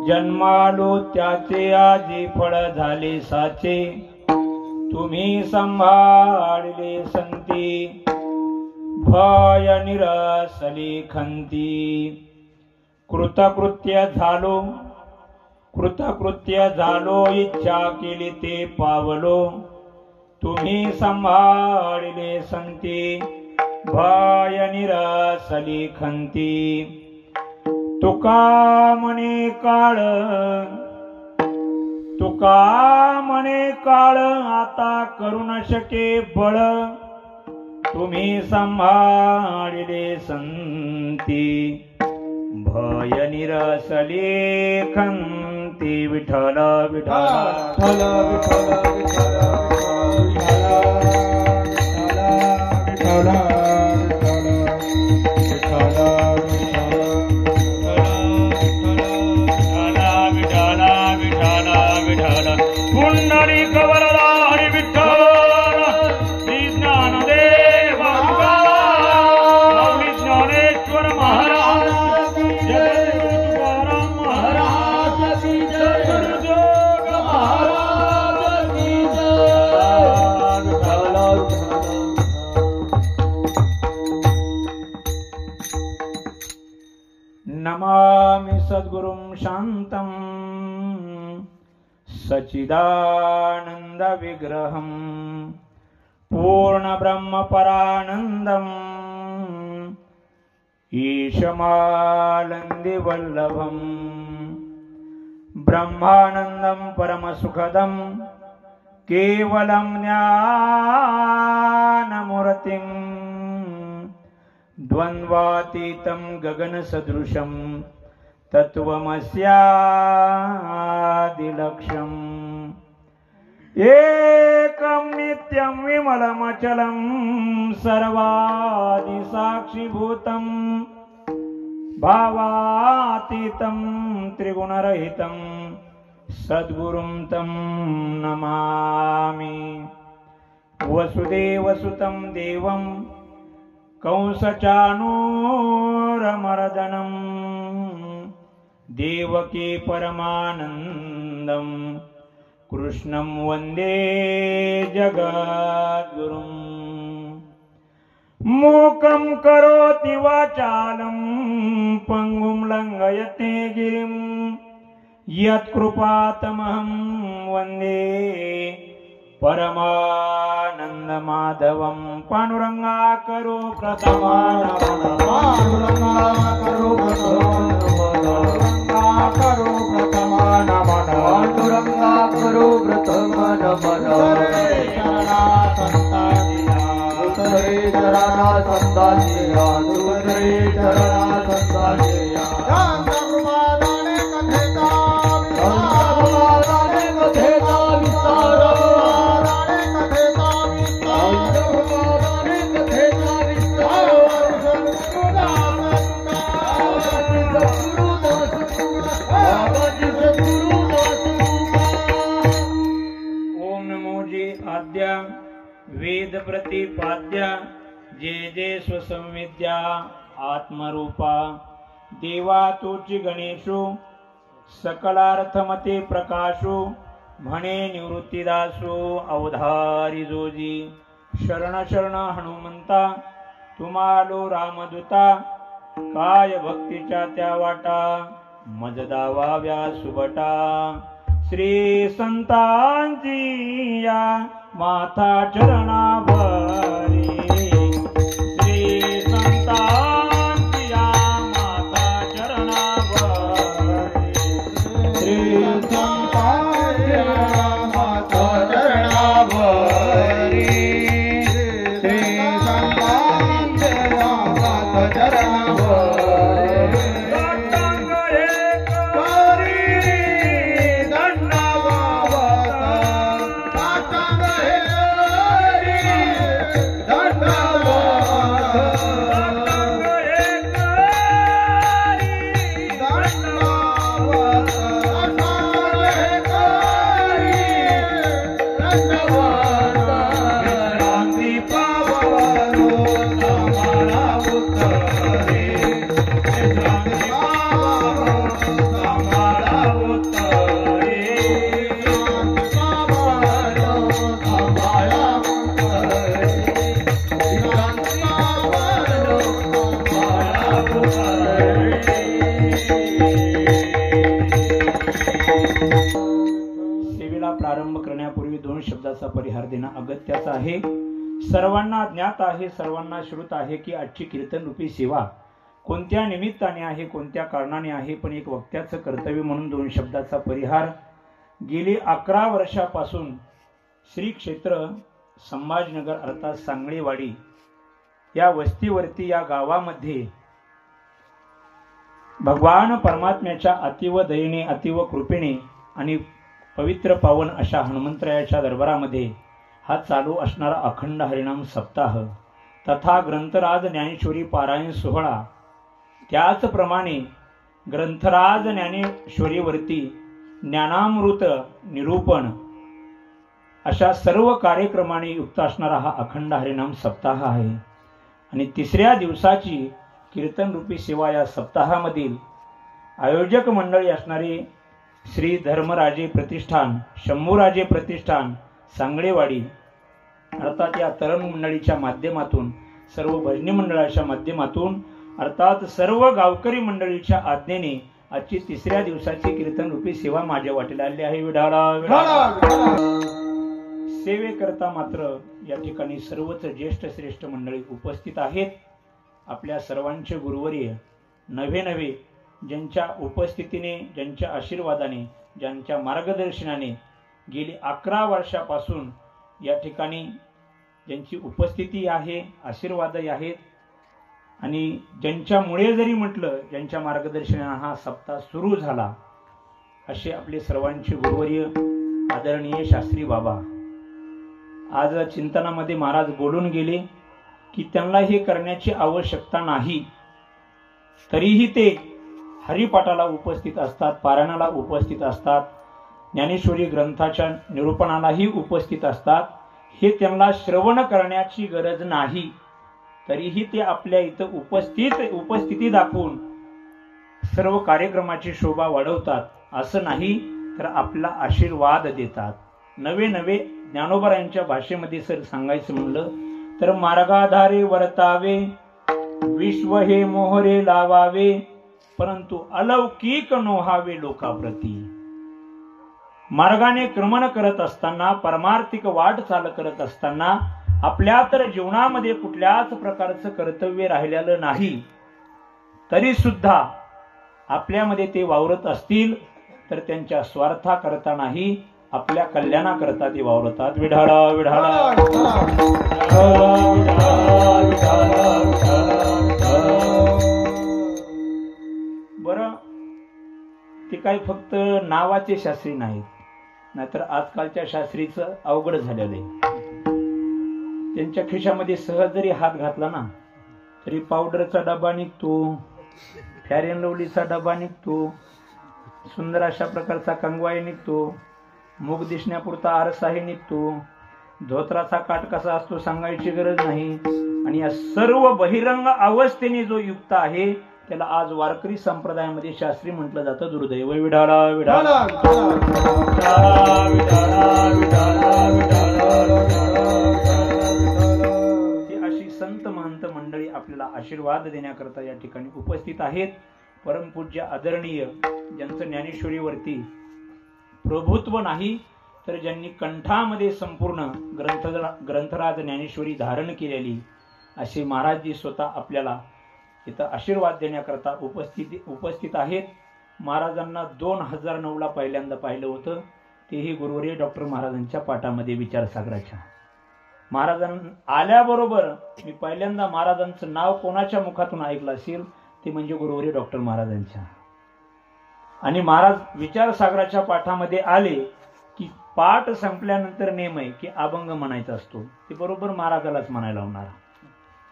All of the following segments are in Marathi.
जन्मालो त्याचे आजी फळ झाले साचे तुम्ही संभाळले संती भय निरसली खंती कृतकृत्य झालो इच्छा केली ते पावलो तुम्ही संभाळले संती भय निरसली खंती तुका म्हणे काळ आता करू न शके बळ तुम्ही संभाळले संती भय निरसले खंती विठ्ठल विठ्ठल विठ्ठल नमामि सद्गुरुं शान्तं सच्चिदानंद विग्रहं पूर्ण ब्रह्म परानंदं ईशमानंदि वल्लभं ब्रह्मानंदं परमसुखदं केवलं ज्ञानमूर्तिं द्वन्द्वातीतं गगनसदृशं तत्त्वमस्यादिलक्ष्यम् एकं नित्यं विमलमचलं सर्वादिसाक्षिभूतं भावातीतं त्रिगुणरहितं सद्गुरुं तं नमामि वसुदेवसुतं देवं कंसचाणूरमर्दनं देवकी परमानन्दं कृष्णं वन्दे जगद्गुरुं मूकं करोति वाचालं पङ्गुं लङ्घयते गिरिं यत्कृपातमहं वन्दे परमानन्दमाधवं पांडुरंगा करो प्रथमा पांडुरंगा करो प्रथमा नमन दुसरे चरणा संतानिया दुसरे चरणा संतानिया मनोजे आद्या वेद प्रतिपाद्या जे जे स्वसंविद्या आत्मरूपा देवा तोची गणेशो सकलार्थमते प्रकाशो म्हणे निवृत्तीदासो अवधारी जोजी शरण शरण हनुमंता तुम्हालो रामदूता काय भक्तीच्या त्या वाटा मज दावाव्या सुबटा श्री संतांची या माथा चरणाभरी श्री संतांची या माथा चरणाभरी श्री संतांची या माथा चरणाभरी श्री संतांची या माथा चरणाभरी परिहार देणं अगत्याचं आहे. सर्वांना ज्ञात आहे, सर्वांना श्रुत आहे की आजची कीर्तन रूपी सेवा कोणत्या निमित्ताने आहे, कोणत्या कारणाने आहे. पण एक वक्त्याचं कर्तव्य म्हणून 2 शब्दाचा परिहार. गेली 11 वर्षापासून श्री क्षेत्र संभाजीनगर अर्थात सांगळेवाडी या वस्तीवरती या गावामध्ये भगवान परमात्म्याच्या अतिव दयेने अतिव कृपेने आणि पवित्र पावन अशा हनुमंतरायाच्या दरबारामध्ये हा चालू असणारा अखंड हरिनाम सप्ताह तथा ग्रंथराज ज्ञानेश्वरी पारायण सोहळा, त्याचप्रमाणे ग्रंथराज ज्ञानेश्वरीवरती ज्ञानामृत निरूपण अशा सर्व कार्यक्रमाने युक्त असणारा हा अखंड हरिनाम सप्ताह आहे. आणि 3ऱ्या दिवसाची कीर्तन रूपी सेवा या सप्ताहामधील आयोजक मंडळी असणारी श्री धर्मराजे प्रतिष्ठान, शंभूराजे प्रतिष्ठान सांगळेवाडी अर्थात या तरुण मंडळीच्या माध्यमातून, सर्व भजनी मंडळाच्या माध्यमातून अर्थात सर्व गावकरी मंडळीच्या आज्ञेने आजची 3ऱ्या दिवसाची कीर्तन रूपी सेवा माझ्या वाटेला आली आहे. विढाळा सेवेकरता मात्र या ठिकाणी सर्वच ज्येष्ठ श्रेष्ठ मंडळी उपस्थित आहेत. आपल्या सर्वांचे गुरुवर्य नवे ज्यांच्या उपस्थितीने, ज्यांच्या आशीर्वादाने, ज्यांच्या मार्गदर्शनाने गेली 11 वर्षापासून या ठिकाणी ज्यांची उपस्थिती आहे, आशीर्वादही आहेत आणि ज्यांच्यामुळे जरी म्हटलं, ज्यांच्या मार्गदर्शनाने हा सप्ताह सुरू झाला, असे आपले सर्वांचे गुरुवर्य आदरणीय शास्त्री बाबा. आज चिंतनामध्ये महाराज बोलून गेले की त्यांना हे करण्याची आवश्यकता नाही, तरीही ते हरिपाठाला उपस्थित असतात, पारायणाला उपस्थित असतात, ज्ञानेश्वरी ग्रंथाच्या निरूपणालाही उपस्थित असतात. हे त्यांना श्रवण करण्याची गरज नाही, तरीही ते आपल्या इथं उपस्थिती दाखवून सर्व कार्यक्रमाची शोभा वाढवतात. असं नाही तर आपला आशीर्वाद देतात. नवे ज्ञानोबरायांच्या भाषेमध्ये सर सांगायचं म्हणलं तर मार्गाधारे वर्तावे, विश्व हे मोहरे लावावे, परंतु अलौकिक नोहावे लोकाप्रती. मार्गाने क्रमण करत असताना, परमार्थिक वाटचाल करत असताना आपल्या तर जीवनामध्ये कुठल्याच प्रकारचं कर्तव्य राहिलेलं नाही, तरी सुद्धा आपल्यामध्ये ते वावरत असतील तर त्यांच्या स्वार्थाकरता नाही, आपल्या कल्याणाकरता ते वावरतात. विढाळा विढाळा बरं, ते काही फक्त नावाचे शास्त्री नाहीत, नाहीतर आजकालच्या शास्त्रीचं अवघड झालेलं आहे. त्यांच्या खिशामध्ये सहज जरी हात घातला ना तरी पावडरचा डबा निघतो, फेअर अँड लवलीचा डबा निघतो, सुंदर अशा प्रकारचा कंगवाही निघतो, मुख दिसण्यापुरता आरसाही निघतो, धोत्राचा काठ कसा असतो सांगायची गरज नाही. आणि या सर्व बहिरंग अवस्थेने जो युक्त आहे त्याला आज वारकरी संप्रदायामध्ये शास्त्री म्हटलं जातं दुर्दैव. विठाला विठाला अशी संत महंत मंडळी आपल्याला आशीर्वाद देण्याकरता या ठिकाणी उपस्थित आहेत. परमपूज्य आदरणीय ज्यांचं ज्ञानेश्वरीवरती प्रभुत्व नाही तर ज्यांनी कंठामध्ये संपूर्ण ग्रंथराज ज्ञानेश्वरी धारण केलेली असे महाराजजी स्वतः आपल्याला इथं आशीर्वाद देण्याकरता उपस्थित आहेत. महाराजांना 2009 पहिल्यांदा पाहिलं होतं, तेही गुरुवर्य डॉक्टर महाराजांच्या पाठामध्ये विचारसागराच्या. महाराजांना आल्याबरोबर मी पहिल्यांदा महाराजांचं नाव कोणाच्या मुखातून ऐकलं असेल ते म्हणजे गुरुवर्य डॉक्टर महाराजांच्या. आणि महाराज विचारसागराच्या पाठामध्ये आले की पाठ संपल्यानंतर नेम आहे की अभंग म्हणायचा असतो, ते बरोबर महाराजालाच म्हणायला लावणार.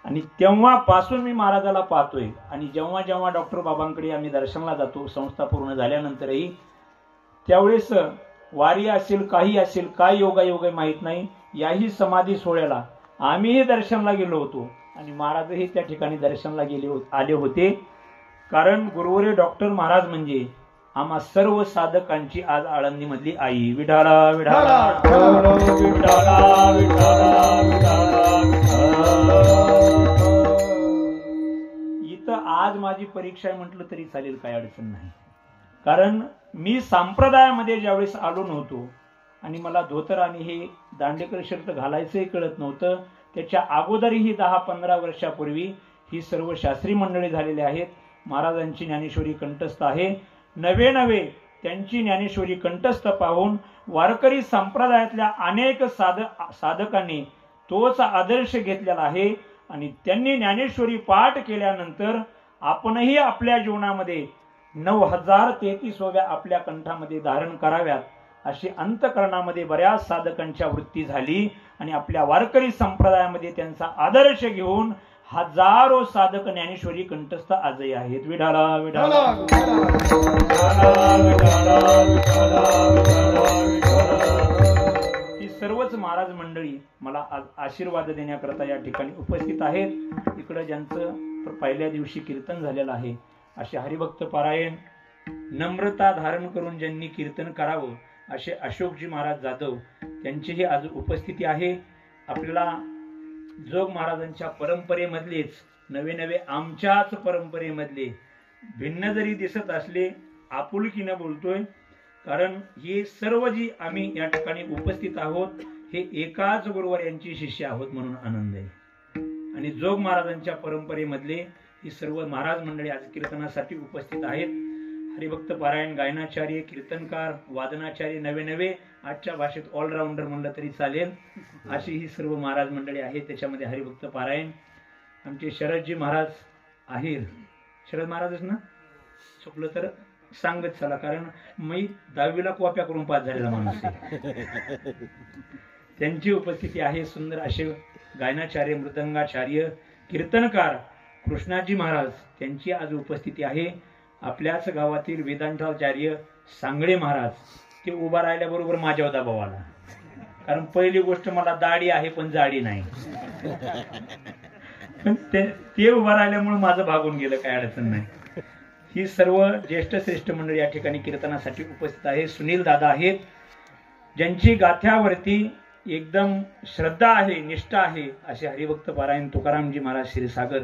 आणि तेव्हापासून मी महाराजाला पाहतोय. आणि जेव्हा जेव्हा डॉक्टर बाबांकडे आम्ही दर्शनाला जातो संस्था पूर्ण झाल्यानंतरही, त्यावेळेस वारी असेल काही असेल काय योगायोग आहे माहीत नाही, याही समाधी सोहळ्याला आम्हीही दर्शनाला गेलो होतो आणि महाराजही त्या ठिकाणी दर्शनाला आले होते. कारण गुरुवर्य डॉक्टर महाराज म्हणजे आम्हा सर्व साधकांची आज आळंदीमधली आई. विठाला विठाला इथं आज माझी परीक्षा आहे म्हटलं तरी चालेल, काही अडचण नाही. कारण मी संप्रदायामध्ये ज्यावेळेस आलो नव्हतो आणि मला धोतर आणि हे दांडेकर शर्ट घालायचंही कळत नव्हतं, त्याच्या अगोदरही 10-15 वर्षापूर्वी ही सर्व शास्त्री मंडळी झालेली आहेत. महाराजांची ज्ञानेश्वरी कंठस्थ आहे. नवे त्यांची ज्ञानेश्वरी कंठस्थ पाहून वारकरी संप्रदायातल्या अनेक साधकांनी तोच आदर्श घेतलेला आहे. आणि त्यांनी ज्ञानेश्वरी पाठ केल्यानंतर आपणही आपल्या जीवनामध्ये 9033व्या आपल्या कंठामध्ये धारण कराव्यात अशी अंतकरणामध्ये बऱ्याच साधकांच्या वृत्ती झाली. आणि आपल्या वारकरी संप्रदायामध्ये त्यांचा आदर्श घेऊन हजारो साधक ज्ञानेश्वरी कंठस्थ आजही आहेत. विठाला विठाला ही सर्वच महाराज मंडळी मला आशीर्वाद देण्याकरता या ठिकाणी उपस्थित आहेत. इकडे ज्यांचं पहिल्या दिवशी कीर्तन झालेलं आहे असे हरिभक्त पारायण नम्रता धारण करून ज्यांनी कीर्तन करावं असे अशोकजी महाराज जाधव त्यांचीही आज उपस्थिती आहे. आपल्याला जोग महाराजांच्या परंपरेमधलेच नवे आमच्याच परंपरेमधले भिन्न जरी दिसत असले आपुलकीनं बोलतोय, कारण हे सर्व जी आम्ही या ठिकाणी उपस्थित आहोत हे एकाच गुरुवर यांची शिष्य आहोत म्हणून आनंद आहे. आणि जोग महाराजांच्या परंपरेमधले ही सर्व महाराज मंडळी आज कीर्तनासाठी उपस्थित आहेत. हरिभक्त पारायण गायनाचार्य, कीर्तनकार, वादनाचार्य, नवे आजच्या भाषेत ऑलराऊंडर म्हणलं तरी चालेल अशी ही सर्व महाराज मंडळी आहेत. त्याच्यामध्ये हरिभक्त पारायण आमचे शरदजी महाराज आहेत. शरद महाराजच ना, चुकलं तर सांगत चला, कारण मी 10वीला कॉप्या करून पास झालेला माणूस आहे. त्यांची उपस्थिती आहे. सुंदर असे गायनाचार्य, मृदंगाचार्य, कीर्तनकार कृष्णाजी महाराज त्यांची आज उपस्थिती आहे. आपल्याच गावातील वेदांताचार्य सांगळे महाराज ते उभा राहिल्याबरोबर माझ्या दबाव आला, कारण पहिली गोष्ट मला दाढी आहे पण जाडी नाही. ते उभा राहिल्यामुळे माझं भागून गेलं, काय अडचण नाही. ही सर्व ज्येष्ठ श्रेष्ठ मंडळी या ठिकाणी कीर्तनासाठी उपस्थित आहे. सुनील दादा आहेत ज्यांची गाथ्यावरती एकदम श्रद्धा आहे, निष्ठा आहे असे हरिभक्त पारायण तुकारामजी महाराज क्षीरसागर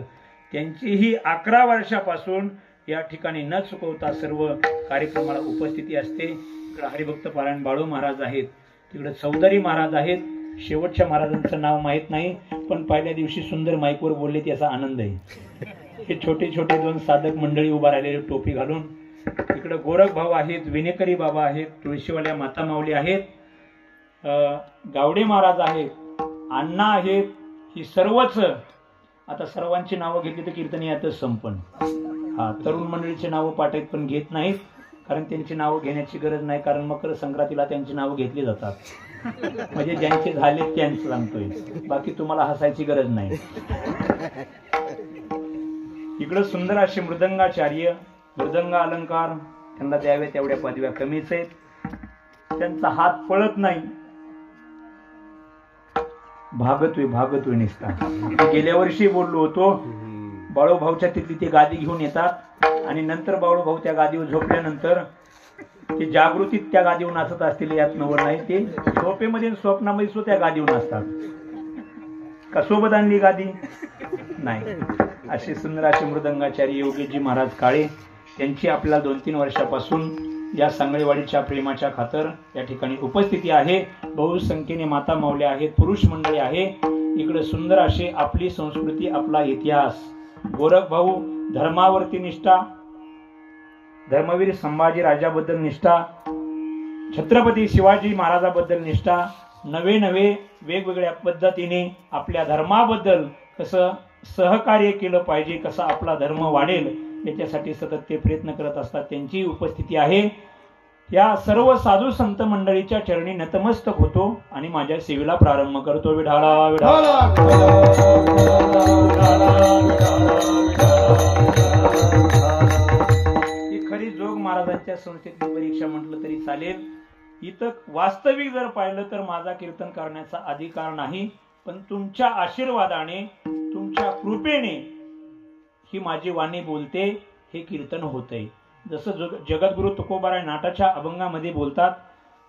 त्यांचीही 11 वर्षापासून या ठिकाणी न चुकवता सर्व कार्यक्रमाला उपस्थिती असते. इकडे हरिभक्त पारायण बाळू महाराज आहेत, तिकडे चौधरी महाराज आहेत. शेवटच्या महाराजांचं नाव माहित नाही पण पहिल्या दिवशी सुंदर माईकवर बोलले त्याचा आनंद आहे. हे छोटे छोटे 2 साधक मंडळी उभा राहिलेले टोपी घालून. इकडे गोरख भाऊ आहेत, विनेकरी बाबा आहेत, तुळशीवाल्या माता माऊली आहेत, गावडे महाराज आहेत, अण्णा आहेत. ही सर्वच आता सर्वांची नावं घेतली तर कीर्तन यातच संपन्न. तरुण मंडळीची नावं पाठायत पण घेत नाहीत, कारण त्यांची नावं घेण्याची गरज नाही, कारण मकर संक्रांतीला त्यांची नावं घेतली जातात. म्हणजे ज्यांचे झाले त्यांचं सांगतोय, बाकी तुम्हाला हसायची गरज नाही. इकडे सुंदर असे मृदंगाचार्य, मृदंग अलंकार त्यांना द्यावे तेवढ्या पदव्या कमीच आहेत. त्यांचा हात पळत नाही. भागतोय निसता. गेल्या वर्षी बोललो होतो, बाळूभाऊच्या तिथली ते गादी घेऊन येतात आणि नंतर बाळूभाऊ त्या गादीवर झोपल्यानंतर ते जागृतीत त्या गादीवर नाचत असतील यात नवर नाही. ते झोपेमध्ये स्वप्नामध्ये सुद्धा त्या गादीवर नाचतात. का सोबत आणली गादी नाही. असे सुंदर असे मृदंगाचार्य योगीजी महाराज काळे त्यांची आपल्याला 2-3 वर्षापासून या सांगळेवाडीच्या प्रेमाच्या खातर या ठिकाणी उपस्थिती आहे. बहुसंख्येने माता माऊल्या आहेत, पुरुष मंडळी आहे. इकडे सुंदर असे आपली संस्कृती, आपला इतिहास, गोरख भाऊ धर्मावरती निष्ठा, धर्मवीर संभाजी राजाबद्दल निष्ठा, छत्रपती शिवाजी महाराजाबद्दल निष्ठा, नवे वेगवेगळ्या पद्धतीने आपल्या धर्माबद्दल कसं सहकार्य केलं पाहिजे, कसा आपला धर्म वाढेल याच्यासाठी सतत ते प्रयत्न करत असतात. त्यांची उपस्थिती आहे. या सर्व साधू संत मंडळीच्या चरणी नतमस्तक होतो आणि माझ्या सेवेला प्रारंभ करतो. विढाळा विढाळा ही खरी जोग महाराजांच्या संस्थेतली परीक्षा म्हटलं तरी चालेल. इथं वास्तविक जर पाहिलं तर माझा कीर्तन करण्याचा अधिकार नाही, पण तुमच्या आशीर्वादाने, तुमच्या कृपेने ही माझी वाणी बोलते, हे कीर्तन होतंय. जसं जगद्गुरु तुकोबाराय नाटाच्या अभंगामध्ये बोलतात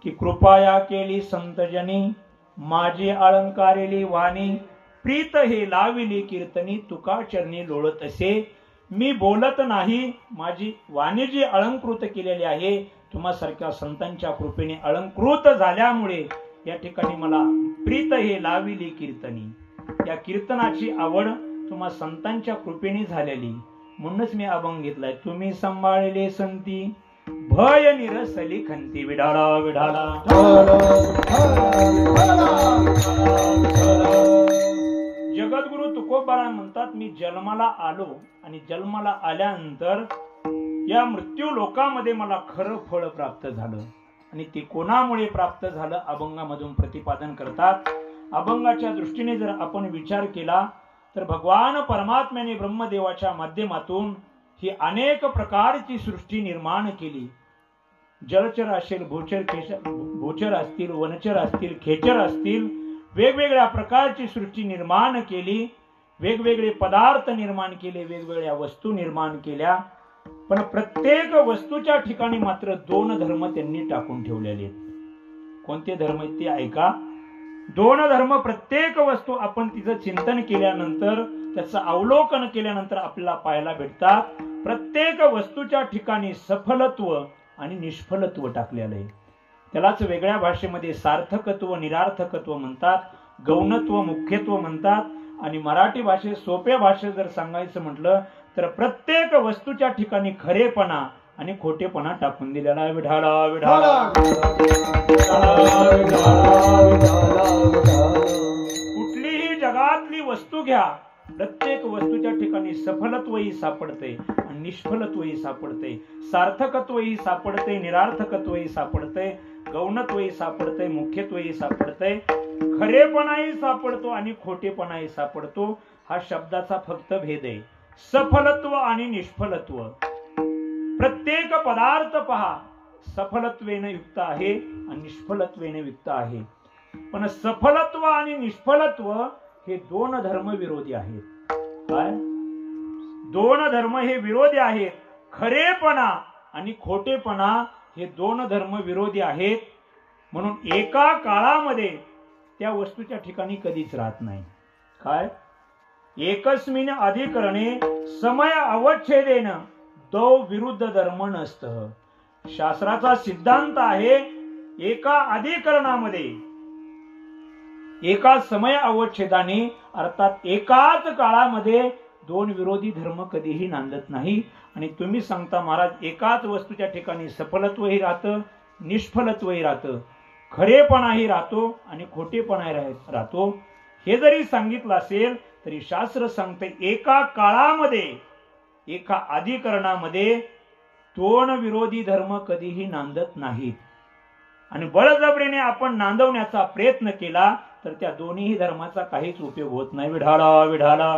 की कृपया केली संतजनी माझी अलंकारेली वाणी, प्रीत हे लाविली कीर्तनी तुका चरणी लोळत असे. मी बोलत नाही, माझी वाणी जी अलंकृत केलेली आहे तुम्हा सारख्या संतांच्या कृपेने अलंकृत झाल्यामुळे या ठिकाणी मला प्रीत हे लाविली कीर्तनी, या कीर्तनाची आवड तुम्हा संतांच्या कृपेने झालेली, म्हणूनच मी अभंग घेतलाय. तुम्ही सांभाळले संती भय निरसली खंती. विढाळा विढाळा जगद्गुरु तुकोबाराय म्हणतात, मी जन्माला आलो आणि जन्माला आल्यानंतर या मृत्यू लोकामध्ये मला खरं फळ प्राप्त झालं. आणि ते कोणामुळे प्राप्त झालं अभंगामधून प्रतिपादन करतात. अभंगाच्या दृष्टीने जर आपण विचार केला तर भगवान परमात्म्याने ब्रह्मदेवाच्या माध्यमातून ही अनेक प्रकारची सृष्टी निर्माण केली. जलचर असेल, भूचर असतील, वनचर असतील, खेचर असतील, वेगवेगळ्या प्रकारची सृष्टी निर्माण केली, वेगवेगळे पदार्थ निर्माण केले, वेगवेगळ्या वस्तू निर्माण केल्या. पण प्रत्येक वस्तूच्या ठिकाणी मात्र 2 धर्म त्यांनी टाकून ठेवलेले आहेत. कोणते धर्म आहेत ते ऐका. 2 धर्म. प्रत्येक वस्तू आपण तिचं चिंतन केल्यानंतर, त्याचं अवलोकन केल्यानंतर आपल्याला पाहायला भेटतात. प्रत्येक वस्तूच्या ठिकाणी सफलत्व आणि निष्फलत्व टाकलेलं आहे. त्यालाच वेगळ्या भाषेमध्ये सार्थकत्व, निरार्थकत्व म्हणतात, गौणत्व, मुख्यत्व म्हणतात. आणि मराठी भाषेत सोप्या भाषेत जर सांगायचं म्हटलं तर प्रत्येक वस्तूच्या ठिकाणी खरेपणा आणि खोटेपणा टाकून दिलेला आहे. विढाळा विढाळा कुठलीही जगातली वस्तू घ्या, प्रत्येक वस्तूच्या ठिकाणी सफलत्वही सापडते आणि निष्फलत्वही सापडते, सार्थकत्वही सापडते, निरार्थकत्वही सापडते, गौणत्वही सापडते, मुख्यत्वही सापडते, खरेपणाही सापडतो आणि खोटेपणाही सापडतो. हा शब्दाचा फक्त भेद आहे. सफलत्व आणि निष्फलत्व. प्रत्येक पदार्थ पहा सफलत्वेने युक्त आहे आणि निष्फलत्वेने युक्त आहे. पण सफलत्व आणि निष्फलत्व हे 2 धर्म विरोधी आहेत. काय? 2 धर्म हे विरोधी आहेत. खरेपणा आणि खोटेपणा हे 2 धर्म विरोधी आहेत. म्हणून एका काळामध्ये त्या वस्तूच्या ठिकाणी कधीच राहत नाही. काय? एकस्मिन अधिकरणे समय अवच्छेदेन दो विरुद्ध धर्म नसतः. शास्त्राचा सिद्धांत आहे एका अधिकरणामध्ये, एका समय अवच्छेदाने, अर्थात एकाच काळामध्ये 2 विरोधी धर्म कधीही नांदत नाही. आणि तुम्ही सांगता महाराज एकाच वस्तूच्या ठिकाणी सफलत्वही राहतं, निष्फलत्वही राहतं, खरेपणाही राहतो आणि खोटेपणाही राहतो. हे जरी सांगितलं असेल तरी शास्त्र सांगते एका काळामध्ये, एका अधिकरणामध्ये 2 विरोधी धर्म कधीही नांदत नाहीत. आणि बळजबरीने आपण नांदवण्याचा प्रयत्न केला तर त्या दोन्ही धर्माचा काहीच उपयोग होत नाही. विढाळा विढाळा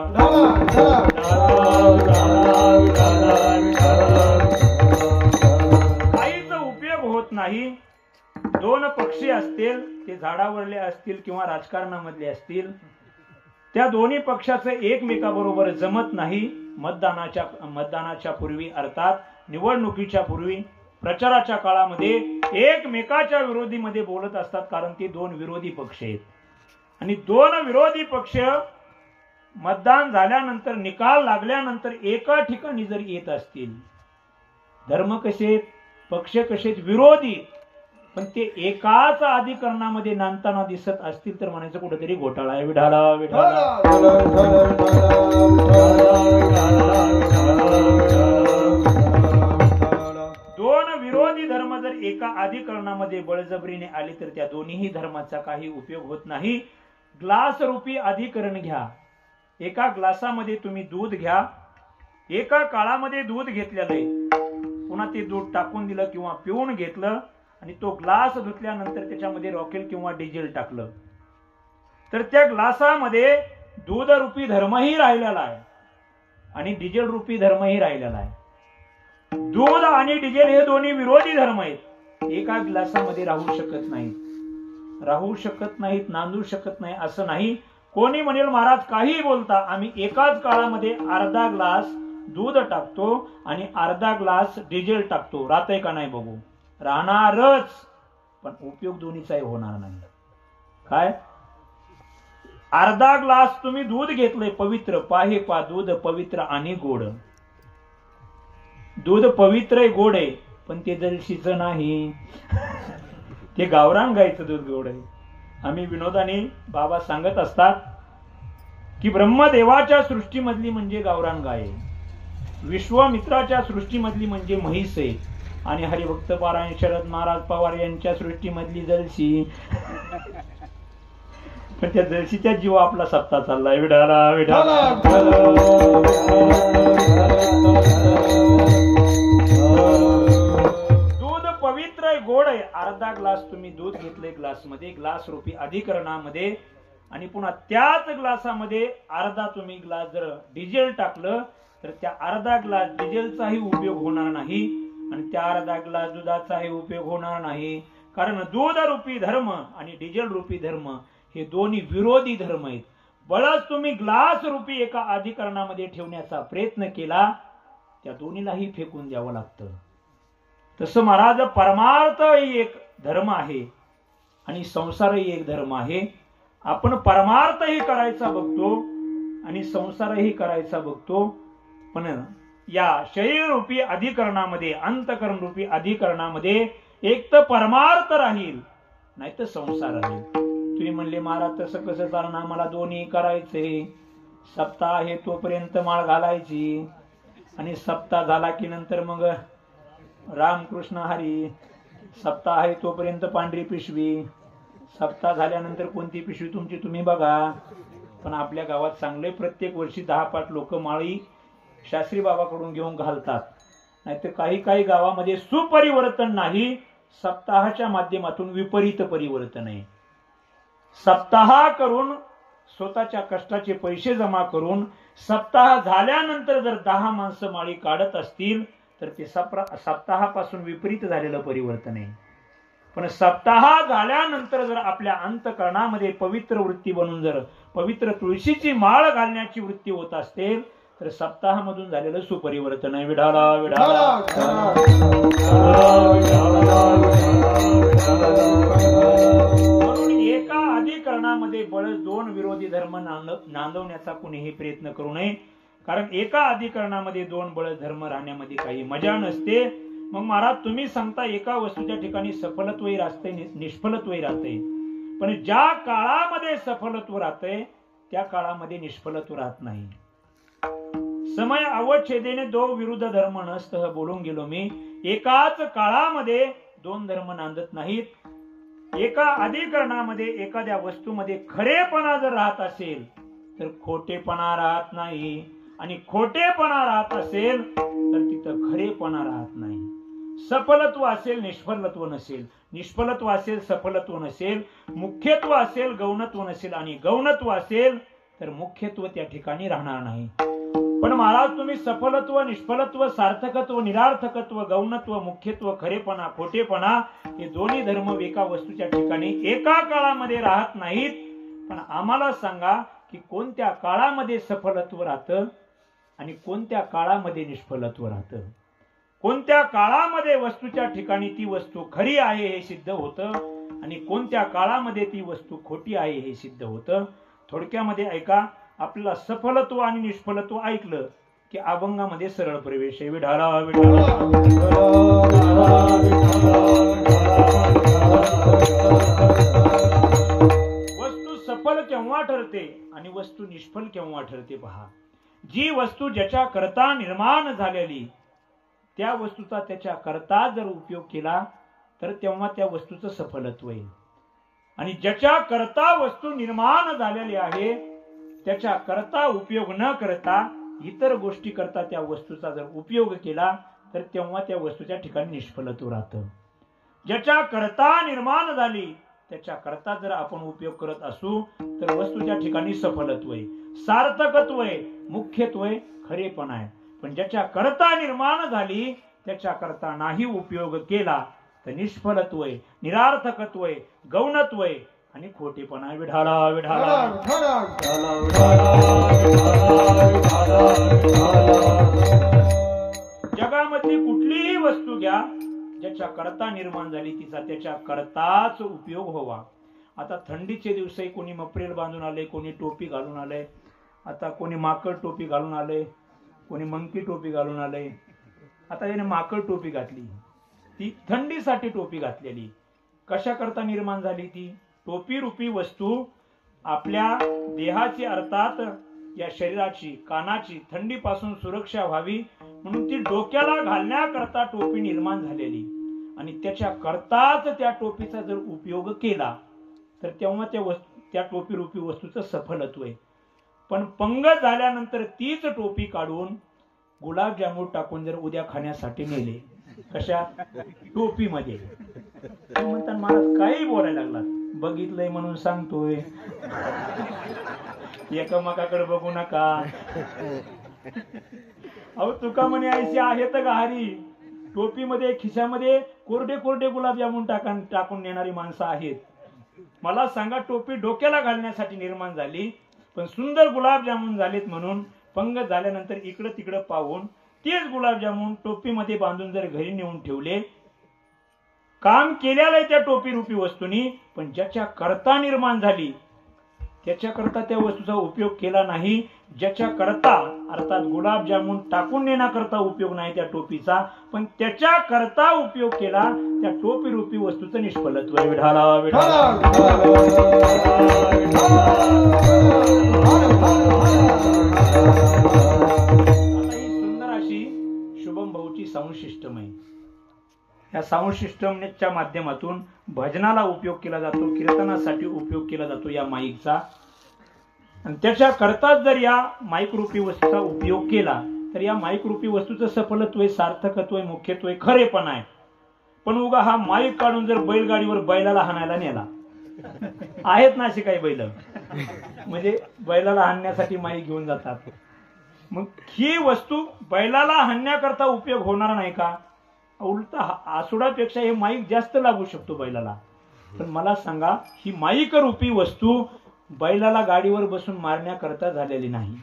काहीच उपयोग होत नाही. दोन पक्षी असतील, ते झाडावरले असतील किंवा राजकारणामधले असतील, त्या दोन्ही पक्षाचं एकमेकाबरोबर जमत नाही. मतदानाच्या पूर्वी अर्थात निवडणुकीच्या पूर्वी प्रचाराच्या काळामध्ये एकमेकाच्या विरोधीमध्ये बोलत असतात, कारण ते दोन विरोधी पक्ष आहेत. आणि दोन विरोधी पक्ष मतदान झाल्यानंतर, निकाल लागल्यानंतर एका ठिकाणी जर येत असतील, धर्म कसे, पक्ष कसे विरोधी, पण ते एकाच अधिकरणामध्ये नांदताना दिसत असतील, तर म्हणायचं कुठेतरी घोटाळा आहे. विढाला विढाला दोन विरोधी धर्म जर एका अधिकरणामध्ये बळजबरीने आले, तर त्या दोन्ही धर्माचा काही उपयोग होत नाही. ग्लास रूपी अधिकरण घ्या. एका ग्लासामध्ये तुम्ही दूध घ्या. एका काळामध्ये दूध घेतलेलं आहे, पुन्हा ते दूध टाकून दिलं किंवा पिऊन घेतलं, आणि तो ग्लास धुतल्यानंतर त्याच्यामध्ये रॉकेल किंवा डिझेल टाकलं, तर त्या ग्लासामध्ये दूध रूपी धर्मही राहिलेला आहे आणि डिझेल रूपी धर्मही राहिलेला आहे. दूध आणि डिझेल हे दोन्ही विरोधी धर्म आहेत, एका ग्लासामध्ये राहू शकत नाहीत, नांदू शकत नाही असं नाही. कोणी म्हणेल महाराज काही बोलता, आम्ही एकाच काळामध्ये अर्धा ग्लास दूध टाकतो आणि अर्धा ग्लास डिझेल टाकतो, राहतंय का नाही बघू. राहणारच, पण उपयोग दोन्हीचाही होणार नाही. काय, अर्धा ग्लास तुम्ही दूध घेतलंय पवित्र, पाहे पा दूध पवित्र आणि गोड. दूध पवित्र आहे, गोड आहे, पण ते जलशीचं नाही, ते गावरान गायचं दूध गोड आहे. आम्ही विनोदाने बाबा सांगत असतात की ब्रह्मदेवाच्या सृष्टीमधली म्हणजे गावरान गाय आहे, विश्वामित्राच्या सृष्टीमधली म्हणजे म्हैस आहे, आणि हरिभक्त पारायण शरद महाराज पवार यांच्या सृष्टीमधली जलशी. पण त्या जलशीच्या जीव आपला सप्ताह चाललाय. विढाला विढाला दूध पवित्र आहे, गोड आहे. अर्धा ग्लास तुम्ही दूध घेतलंय ग्लासमध्ये, ग्लास रूपी अधिकरणामध्ये, आणि पुन्हा त्याच ग्लासामध्ये अर्धा तुम्ही ग्लास जर डिझेल टाकलं, तर त्या अर्धा ग्लास डिझेलचाही उपयोग होणार नाही आणि त्या अर्धा ग्लास दुधाचाही उपयोग होणार नाही. कारण दूध रूपी धर्म आणि डिझेल रूपी धर्म हे दोन्ही विरोधी धर्म आहेत. बळच तुम्ही ग्लास रूपी एका अधिकरणामध्ये ठेवण्याचा प्रयत्न केला, त्या दोन्हीलाही फेकून द्यावं लागतं. तसं महाराज, परमार्थ एक धर्म आहे आणि संसारही एक धर्म आहे. आपण परमार्थही करायचा बघतो आणि संसारही करायचा बघतो, पण या शरीर रूपी अधिकरणामध्ये, अंतकरण रूपी अधिकरणामध्ये एक तर परमार्थ राहील, नाही तर संसार राहील. तुम्ही म्हणले महाराज तसं कसं चालणार, मला दोन्ही करायचे. सप्ताह आहे तोपर्यंत माळ घालायची, आणि सप्ताह झाला की नंतर मग रामकृष्ण हरी. सप्ताह आहे तोपर्यंत पांढरी पिशवी, सप्ताह झाल्यानंतर कोणती पिशवी तुमची तुम्ही बघा. पण आपल्या गावात चांगले प्रत्येक वर्षी 10-5 लोक माळी शास्त्री बाबाकडून घेऊन घालतात. नाहीतर काही गावामध्ये सुपरिवर्तन नाही, सप्ताहाच्या माध्यमातून विपरीत परिवर्तन आहे. सप्ताह करून स्वतःच्या कष्टाचे पैसे जमा करून सप्ताह झाल्यानंतर जर 10 माणसं माळी काढत असतील, तर ते सप्ताहापासून विपरीत झालेलं परिवर्तन आहे. पण सप्ताह झाल्यानंतर जर आपल्या अंतकरणामध्ये पवित्र वृत्ती बनून जर पवित्र तुळशीची माळ घालण्याची वृत्ती होत असते, तर सप्ताहामधून झालेलं सुपरिवर्तन आहे. विढाला विढाला म्हणून एका अधिकरणामध्ये बळच दोन विरोधी धर्म नांदवण्याचा कुणीही प्रयत्न करू नये. कारण एका अधिकरणामध्ये दोन बळच धर्म राहण्यामध्ये काही मजा नसते. मग महाराज तुम्ही सांगता एका वस्तूच्या ठिकाणी सफलत्वही राहते, निष्फलत्वही राहते, पण ज्या काळामध्ये सफलत्व राहते त्या काळामध्ये निष्फलत्व राहत नाही. समय अवच्छेदेने दो विरुद्ध धर्म नसतः बोलून गेलो मी. एकाच काळामध्ये दोन धर्म नांदत नाहीत. एका अधिकरणामध्ये एखाद्या वस्तूमध्ये खरेपणा जर राहत असेल तर खोटेपणा राहत नाही, आणि खोटेपणा राहत असेल तर तिथं खरेपणा राहत नाही. सफलत्व असेल निष्फलत्व नसेल, निष्फलत्व असेल सफलत्व नसेल, मुख्यत्व असेल गौणत्व नसेल, आणि गौणत्व असेल तर मुख्यत्व त्या ठिकाणी राहणार नाही. पण महाराज तुम्ही सफलत्व, निष्फलत्व, सार्थकत्व, निरार्थकत्व, गौणत्व, मुख्यत्व, खरेपणा, खोटेपणा हे दोन्ही धर्म एका वस्तूच्या ठिकाणी एका काळामध्ये राहत नाहीत. पण आम्हाला सांगा की कोणत्या काळामध्ये सफलत्व राहतं आणि कोणत्या काळामध्ये निष्फलत्व राहतं. कोणत्या काळामध्ये वस्तूच्या ठिकाणी ती वस्तू खरी आहे हे सिद्ध होतं आणि कोणत्या काळामध्ये ती वस्तू खोटी आहे हे सिद्ध होतं. थोडक्यामध्ये ऐका, आपल्याला सफलत्व आणि निष्फलत्व ऐकलं की अभंगामध्ये सरळ प्रवेश आहे. विठाला विठाला वस्तू सफल केव्हा ठरते आणि वस्तू निष्फल केव्हा ठरते पहा. जी वस्तू ज्याच्या करता निर्माण झालेली त्या वस्तूचा त्याच्या करता जर उपयोग केला तर तेव्हा त्या वस्तूचं सफलत्व येईल. आणि ज्याच्या करता वस्तू निर्माण झालेली आहे त्याच्या करता उपयोग न करता इतर गोष्टी करता त्या वस्तूचा जर उपयोग केला तर तेव्हा त्या वस्तूच्या ठिकाणी निष्फलत्व राहतं. ज्याच्या करता निर्माण झाली त्याच्या करता जर आपण उपयोग करत असू तर वस्तूच्या ठिकाणी सफलत्व आहे, सार्थकत्व आहे, मुख्यत्व आहे, खरेपणा आहे. पण ज्याच्या करता निर्माण झाली त्याच्या करता नाही उपयोग केला तर निष्फलत्व आहे, निरार्थकत्व आहे, गौणत्व आहे आणि खोटेपणा. विठाला विठाला जगामधली कुठलीही वस्तू घ्या, ज्याच्या करता निर्माण झाली तिचा त्याच्या करताच उपयोग व्हावा. आता थंडीचे दिवस कोणी मफरेल बांधून आले, कोणी टोपी घालून आले, आता कोणी माकड टोपी घालून आले, कोणी मंकी टोपी घालून आले. आता याने माकड टोपी घातली, ती थंडीसाठी टोपी घातलेली. कशा करता निर्माण झाली ती टोपी रूपी वस्तू? आपल्या देहाची अर्थात या शरीराची कानाची थंडीपासून सुरक्षा व्हावी म्हणून ती डोक्याला घालण्याकरता टोपी निर्माण झालेली. आणि त्याच्या करताच त्या टोपीचा जर उपयोग केला तर तेव्हा त्या टोपी रूपी वस्तूचं सफलत्व आहे. पण पंगत झाल्यानंतर तीच टोपी काढून गुलाबजामुन टाकून जर उद्या खाण्यासाठी नेले, कशा टोपीमध्ये, म्हणतात महाराज काही बोलायला लागला, बघितलंय म्हणून सांगतोय, एकमेकाकडे बघू नका. अहो तुका म्हणे ऐशी आहेत का हरी, टोपीमध्ये खिशामध्ये कोरडे कोरडे गुलाबजामुन टाकून नेणारी माणसं आहेत. मला सांगा, टोपी डोक्याला घालण्यासाठी निर्माण झाली पण सुंदर गुलाबजामुन झालेत म्हणून पंगत झाल्यानंतर इकडं तिकडं पाहून तेच गुलाबजामुन टोपीमध्ये बांधून जर घरी नेऊन ठेवले, काम केलेलं आहे त्या टोपी रूपी वस्तूनी, पण ज्याच्या करता निर्माण झाली त्याच्या करता त्या वस्तूचा उपयोग केला नाही. ज्याच्या करता अर्थात गुलाबजामुन टाकून नेण्याकरता उपयोग नाही त्या टोपीचा, पण त्याच्या करता उपयोग केला त्या टोपी रूपी वस्तूचं निष्फलत्व आहे. विठाला विठाला आता ही सुंदर अशी शुभम भाऊची साऊंड सिस्टम आहे. या साऊंड सिस्टमच्या माध्यमातून भजनाला उपयोग केला जातो, कीर्तनासाठी उपयोग केला जातो या माईकचा. आणि त्याच्या करताच जर या माईक रूपी वस्तूचा उपयोग केला तर या माईक रूपी वस्तूचं सफलत्व आहे, सार्थकत्व आहे, मुख्यत्व आहे, खरेपणा आहे. पण उगा हा माईक काढून जर बैलगाडीवर बैलाला हाणायला नेला, आहेत ना अशी काही बैल, म्हणजे बैलाला हाणण्यासाठी माईक घेऊन जातात, मग ही वस्तू बैलाला हाणण्याकरता उपयोग होणार नाही का? उलट आसुडापेक्षा हे माईक जास्त लागू शकतो बैलाला. पण मला सांगा, ही माईक रूपी वस्तू बैलाला गाडीवर बसून मारण्याकरता झालेली नाही.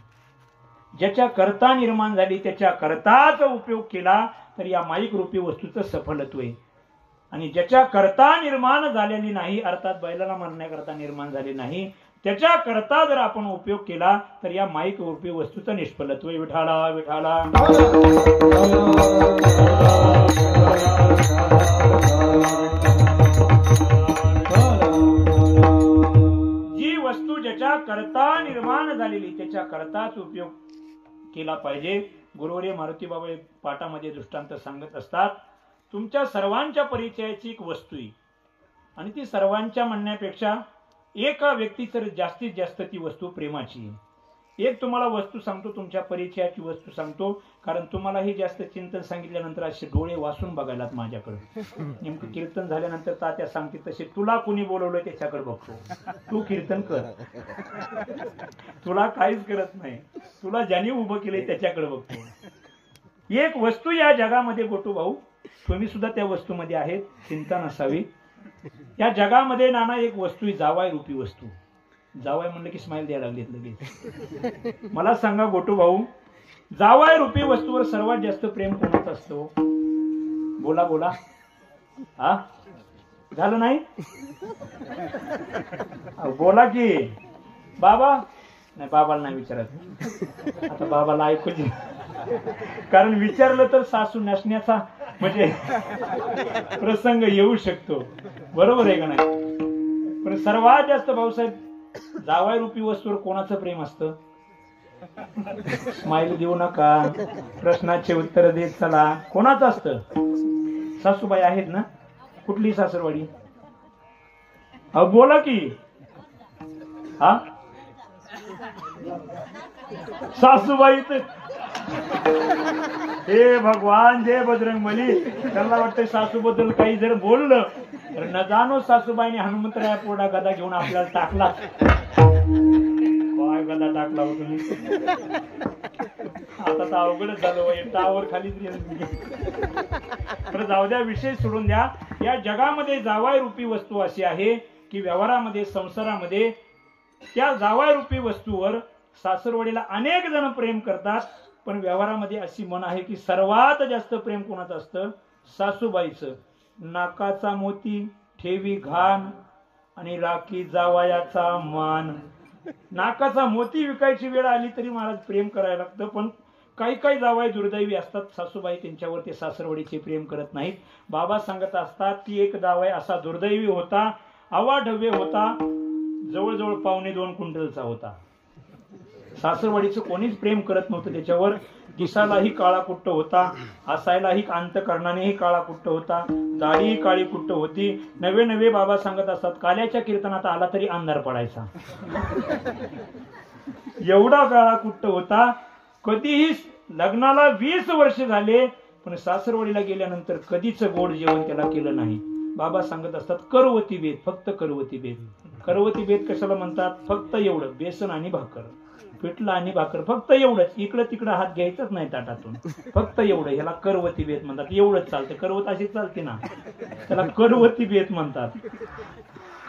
ज्याच्या करता निर्माण झाली त्याच्या करताच उपयोग केला तर या माईक रूपी वस्तूचं सफलत्व आहे. आणि ज्याच्या करता निर्माण झालेली नाही, अर्थात बैलाला मारण्याकरता निर्माण झाली नाही, त्याच्या करता जर आपण उपयोग केला तर या माईक रूपी वस्तूचं निष्फलत्व आहे. विठाला विठाला जी वस्तू ज्याच्या करता निर्माण झालेली त्याच्या करताच उपयोग केला पाहिजे. गुरुवर्य मारुती बाबा पाठामध्ये दृष्टांत सांगत असतात, तुमच्या सर्वांच्या परिचयाची एक वस्तू आहे आणि ती सर्वांच्या म्हणण्यापेक्षा एका व्यक्तीचं जास्तीत जास्त ती वस्तू प्रेमाची आहे. एक तुम्हाला वस्तू सांगतो, तुमच्या परिचयाची वस्तू सांगतो, कारण तुम्हालाही जास्त चिंतन सांगितल्यानंतर असे डोळे वासून बघायलात माझ्याकडे. नेमकं कीर्तन झाल्यानंतर तात्या सांगते तसे तुला कोणी बोलवलंय त्याच्याकडे बघतो, तू कीर्तन कर, तुला काहीच करत नाही, तुला ज्याने उभं केलंय त्याच्याकडे बघतो. एक वस्तू या जगामध्ये गोटू भाऊ, तुम्ही सुद्धा त्या वस्तूमध्ये आहेत, चिंता नसावी. या जगामध्ये नाना एक वस्तू, जावाय रूपी वस्तू. जावाय म्हणलं की स्माइल द्यायला लागलेत लगेच. मला सांगा गोटू भाऊ, जावाय रूपी वस्तूवर सर्वात जास्त प्रेम कोणाचं असतो? बोला बोला. हा झालं नाही? बोला की. बाबा नाही, बाबाला नाही विचारत. आता बाबाला ऐकू दे, कारण विचारलं तर सासू नसण्याचा म्हणजे प्रसंग येऊ शकतो. बरोबर आहे का नाही? पण सर्वात जास्त भाऊसाहेब जावाय रूपी वस्तूवर कोणाचं प्रेम असतं? स्माइल देऊ नका, प्रश्नाचे उत्तर देत चला. कोणाचं असतं? सासूबाई आहेत ना? कुठली सासरवाडी? अहो बोला की. हा सासूबाई तर हे भगवान जय बजरंग बली. त्यांना वाटतं सासू बद्दल काही जर बोललं तर न जाणो सासूबाईने हनुमंतराया पोडा गदा घेऊन आपल्याला टाकला. काय गदा टाकला हो तुम्ही? आता तर अवघडच झालं, टावर खाली. तर जाऊ द्या, विषय सोडून द्या. या जगामध्ये जावाय रूपी वस्तू अशी आहे की व्यवहारामध्ये, संसारामध्ये त्या जावाय रूपी वस्तूवर सासरवाडीला अनेक जण प्रेम करतात. पण व्यवहारामध्ये अशी म्हण आहे की सर्वात जास्त प्रेम कोणाचं असतं? सासूबाईचं. नाकाचा मोती ठेवी घाण आणि राखी जावायाचा मान. नाकाचा मोती विकायची वेळ आली तरी महाराज प्रेम करायला लागतं. पण काही काही जावाई दुर्दैवी असतात, सासूबाई त्यांच्यावर ते सासरवाडीचे प्रेम करत नाहीत. बाबा सांगत असतात की एक जावाई असा दुर्दैवी होता, अवाढव्य होता, जवळजवळ 2.25 क्विंटलचा होता. सासरवाडीचं कोणीच प्रेम करत नव्हतं त्याच्यावर. दिसायलाही काळा कुट्ट होता, हसायलाही अंतकरणानेही काळा कुट्ट होता, दाढी काळी कुट्ट होती. नवे नवे बाबा सांगत असतात काल्याच्या कीर्तनात आला तरी अंधार पडायचा, एवढा काळा कुट्ट होता. कधीही लग्नाला 20 वर्ष झाले पण सासरवाडीला गेल्यानंतर कधीच गोड जेवण त्याला केलं नाही. बाबा सांगत असतात करवती बेत, फक्त करवती बेत. करवती बेत कशाला म्हणतात? फक्त एवढं, बेसन आणि भाकर, पिठलं आणि भाकर, फक्त एवढंच. इकडं तिकडं हात घ्यायचाच नाही ताटातून, फक्त एवढं. ह्याला करवती बेत म्हणतात. एवढंच चालतं. करवत अशी चालते ना, त्याला करवती बेत म्हणतात.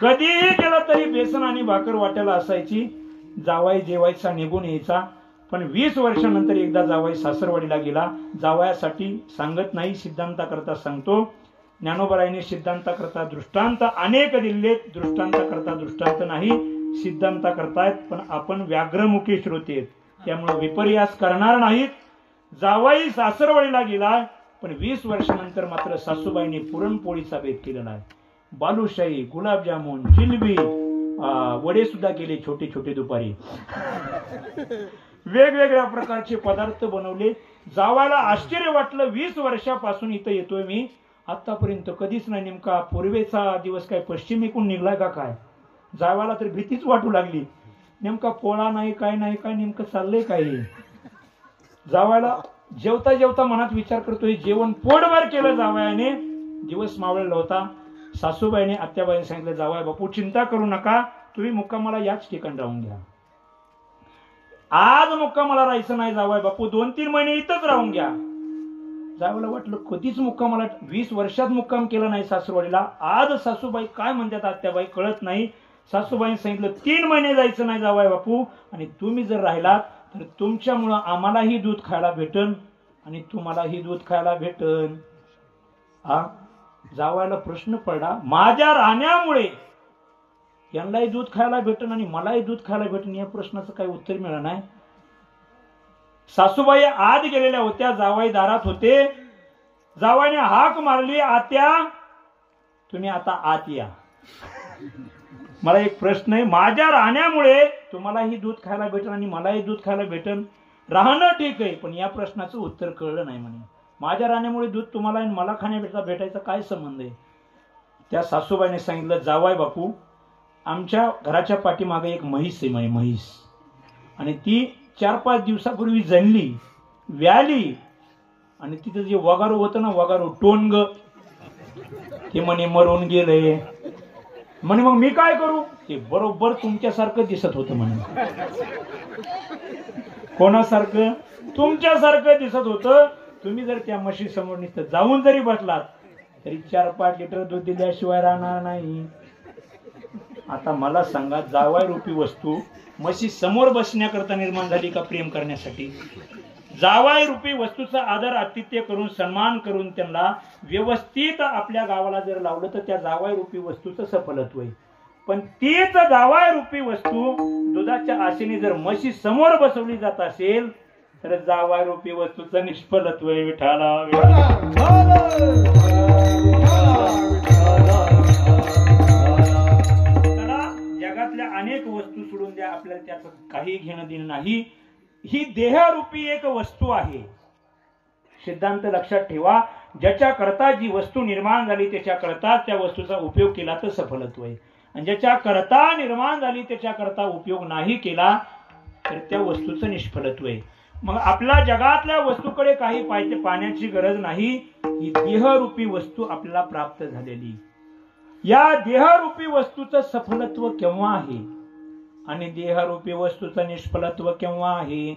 कधीही गेला तरी बेसन आणि भाकर वाट्याला असायची. जावाई जेवायचा, निघून यायचा. पण 20 वर्षानंतर एकदा जावाई सासरवाडीला गेला. जावयासाठी सांगत नाही, सिद्धांताकरता सांगतो. ज्ञानोबरायांनी सिद्धांताकरता दृष्टांत अनेक दिलेत. दृष्टांताकरता दृष्टांत नाही, सिद्धांता करतायत. पण आपण व्याघ्रमुखी श्रोते आहेत, त्यामुळे विपर्यास करणार नाहीत. जावाई सासरवाडीला गेला पण 20 वर्षानंतर मात्र सासूबाईंनी पुरणपोळीचा बेत केलेला आहे. बालुशाही, गुलाबजामुन, जिलबी, वडे सुद्धा केले छोटे छोटे दुपारी. वेगवेगळ्या प्रकारचे पदार्थ बनवले. जावायला आश्चर्य वाटलं, 20 वर्षापासून इथं येतोय मी, आतापर्यंत कधीच नाही. नेमका पूर्वेचा दिवस काय पश्चिमेकडून निघलाय का काय? जावायला तर भीतीच वाटू लागली. नेमका पोळा नाही, काय नाही, काय नेमकं चाललंय काय? जावायला जेवता जेवता मनात विचार करतोय, जेवण पोटभर केलं जावयाने, दिवस मावळला होता. सासूबाईने, आत्याबाईने सांगितलं, जावया बापू चिंता करू नका, तुम्ही मुक्कामाला याच ठिकाणी राहून घ्या. आज मुक्कामाला राहायचं नाही जावया बापू, 2-3 महिने इथंच राहून घ्या. जावयाला वाटलं कधीच मुक्कामाला, 20 वर्षात मुक्काम केला नाही सासूवाडीला. आज सासूबाई काय म्हणतात आत्याबाई कळत नाही. सासूबाईने सांगितलं 3 महिने जायचं नाही जावया बापू, आणि तुम्ही जर राहिलात तर तुमच्यामुळं आम्हालाही दूध खायला भेटन आणि तुम्हालाही दूध खायला भेटन. जावयाला प्रश्न पडला, माझ्या राहण्यामुळे यांनाही दूध खायला भेटन आणि मलाही दूध खायला भेटन, या प्रश्नाचं काही उत्तर मिळालं नाही. सासूबाई आत गेलेल्या होत्या, जावाई दारात होते. जावाईने हाक मारली, आत्या तुम्ही आता आत या. मला एक प्रश्न आहे, माझ्या राहण्यामुळे तुम्हालाही दूध खायला भेटन आणि मलाही दूध खायला भेटन, राहणं ठीक आहे, पण या प्रश्नाचं उत्तर कळलं नाही. म्हणे माझ्या राहण्यामुळे दूध तुम्हाला आणि मला खाण्यापेक्षा भेटायचा काय संबंध आहे? त्या सासूबाईने सांगितलं, जावाई बापू आमच्या घराच्या पाठीमागे एक म्हैस आहे, म्हैस, आणि ती 4-5 दिवसापूर्वी जणली, व्याली, आणि तिथं जे वगारू होतं ना, वगारू टोनग, ते म्हणे मरून गेले. म्हणे मग मी काय करू? ते बरोबर तुमच्यासारखं दिसत होतं म्हणे. कोणासारखं? तुमच्यासारखं दिसत होतं. तुम्ही जर त्या म्हशी समोर नुसतं जाऊन जरी बसलात तरी 4-5 लिटर दूध दिल्याशिवाय राहणार नाही. आता मला सांगा, जावाय रूपी वस्तू म्हशी समोर बसण्याकरता निर्माण झाली का प्रेम करण्यासाठी? जावाय रूपी वस्तूचा आदर आतिथ्य करून सन्मान करून त्यांना व्यवस्थित आपल्या गावाला जर लावलं तर त्या जावाय रूपी वस्तूचं सफलत्व आहे. पण तीच जावाय रूपी वस्तू दुधाच्या आशेने जर म्हशी समोर बसवली जात असेल तर जावाय रूपी वस्तूचं निष्फलत्व आहे. विठाला जगातल्या अनेक वस्तू सोडून द्या, आपल्याला त्याचं काही घेणं देणं नाही. ही देहरूपी एक वस्तू आहे. सिद्धांत लक्षात ठेवा, ज्याच्या करता जी वस्तू निर्माण झाली त्याच्या करता त्या वस्तूचा उपयोग केला तर सफलत्व आहे, आणि ज्याच्या करता निर्माण झाली त्याच्या करता उपयोग नाही केला तर त्या वस्तूचं निष्फलत्व आहे. मग आपल्या जगातल्या वस्तूकडे काही पाहण्याची गरज नाही. ही देहरूपी वस्तू आपल्याला प्राप्त झालेली. या देहरूपी वस्तूचं सफलत्व केव्हा आहे आणि देहरूपी वस्तूचं निष्फलत्व केव्हा आहे?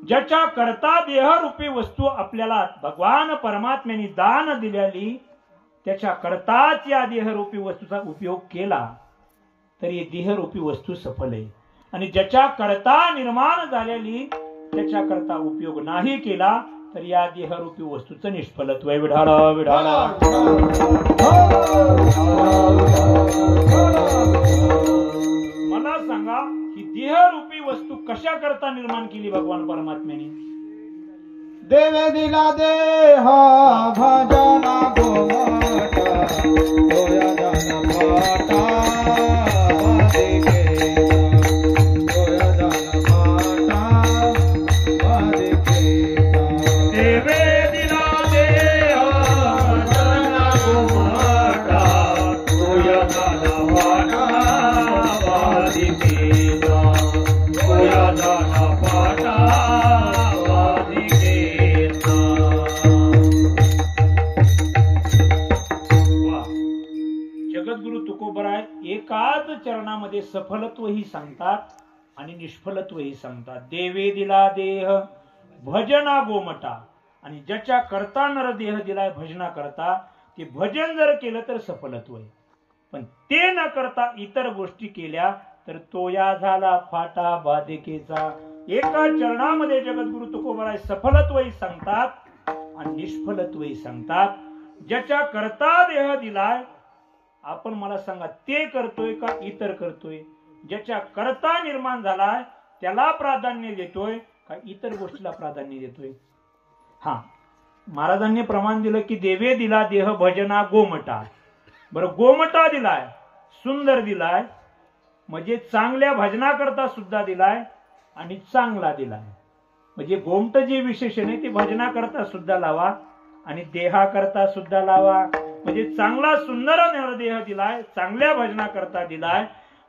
ज्याच्या करता देहरूपी वस्तू आपल्याला भगवान परमात्म्याने दान दिलेली त्याच्या करताच या देहरूपी वस्तूचा उपयोग केला तर ही देहरूपी वस्तू सफल आहे. आणि ज्याच्या करता निर्माण झालेली त्याच्या करता उपयोग नाही केला तर या देहरूपी वस्तूचं निष्फलत्व आहे. विढाळा विढाळा मला सांगा, ही देहरूपी वस्तू कशा करता निर्माण केली भगवान परमात्म्याने? देव दिला देह भजना गोमाता होया जन भाटा एकाच चरणामध्ये सफलत्व ही सांगतात आणि निष्फलत्व ही सांगतात. देवे दिला देह भजना गोमटा, आणि ज्याच्या करता नर देह दिलाय भजना करता ते भजन जर केलं तर सफलत्व आहे, पण ते न करता इतर गोष्टी केल्या तर तो या झाला फाटा बाधिकेचा. एका चरणामध्ये जगद्गुरु तुकोबराय सफलत्वही सांगतात आणि निष्फलत्वही सांगतात. ज्याच्या करता देह दिलाय आपण मला सांगा, ते करतोय का इतर करतोय? ज्याच्या करता निर्माण झालाय त्याला प्राधान्य देतोय का इतर गोष्टीला प्राधान्य देतोय? हा, महाराजांनी प्रमाण दिलं की देवे दिला देह भजना गोमटा. बरं, गोमटा दिलाय, सुंदर दिलाय, म्हणजे चांगल्या भजना करता सुद्धा दिलाय आणि चांगला दिलाय. म्हणजे गोमट जे विशेषण आहे ते भजना करता सुद्धा लावा आणि देहा करता सुद्धा लावा. म्हणजे चांगला सुंदर देह दिलाय, चांगल्या भजना करता दिलाय,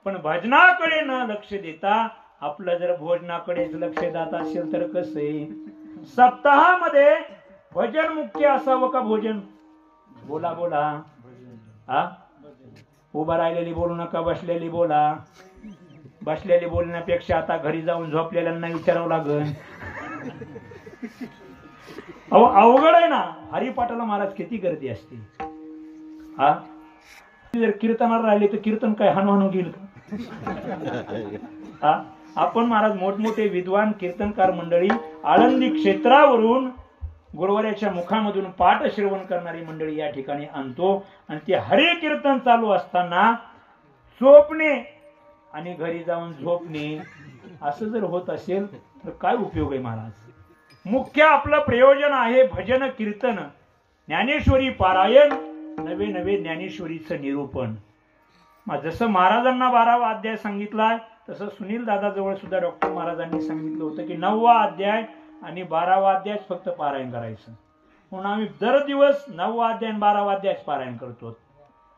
पण भजनाकडे न लक्ष देता आपलं जर भोजनाकडेच लक्ष देत असेल तर कसं आहे? सप्ताहामध्ये भजन मुख्य असावं का भोजन? बोला बोला. हा, उभा राहिलेली बोलू नका, बसलेली बोला. बसलेली बोलण्यापेक्षा आता घरी जाऊन झोपलेल्यांना विचारावं लागेल. अहो, अवघड आहे ना. हरिपाठाला महाराज किती गर्दी असते. हा, जर कीर्तनाला राहिले तर कीर्तन काय हानू गेल का? आपण महाराज मोठमोठे विद्वान कीर्तनकार मंडळी आळंदी क्षेत्रावरून गुरुवाऱ्याच्या मुखामधून पाठ श्रवण करणारी मंडळी या ठिकाणी आणतो, आणि ते हरी कीर्तन चालू असताना झोपणे आणि घरी जाऊन झोपणे असं जर होत असेल तर काय उपयोग आहे महाराज? मुख्य आपलं प्रयोजन आहे भजन कीर्तन, ज्ञानेश्वरी पारायण, नवे नवे ज्ञानेश्वरीचं निरूपण. जसं महाराजांना 12वा अध्याय सांगितलाय तसं सुनील दादा जवळ सुद्धा डॉक्टर महाराजांनी सांगितलं होतं की 9वा अध्याय आणि 12वा अध्याय फक्त पारायण करायचं. म्हणून आम्ही दर दिवस 9वा अध्याय आणि 12वा अध्याय पारायण करतो.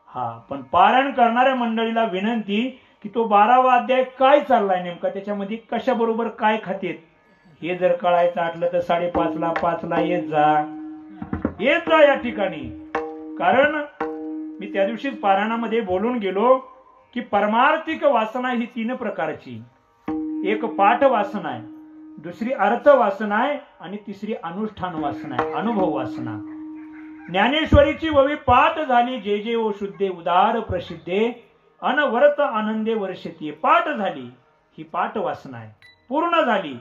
हा, पण पारायण करणाऱ्या मंडळीला विनंती की तो 12वा अध्याय काय चाललाय नेमका, त्याच्यामध्ये कशा बरोबर काय खातेत हे जर कळायचं आटलं तर 5:30ला 5ला येत जा या ठिकाणी. कारण मी त्या दिवशीच पारायणामध्ये बोलून गेलो की परमार्थिक वासना ही 3 प्रकारची. एक पाठ वासना आहे, दुसरी अर्थ वासना आहे आणि तिसरी अनुष्ठान वासना आहे, अनुभव वासना. ज्ञानेश्वरीची ववी पाठ झाली, जे जे ओ शुद्धे उदार प्रसिद्धे अनवरत आनंदे वर्षती. पाठ झाली, ही पाठ वासना आहे, पूर्ण झाली.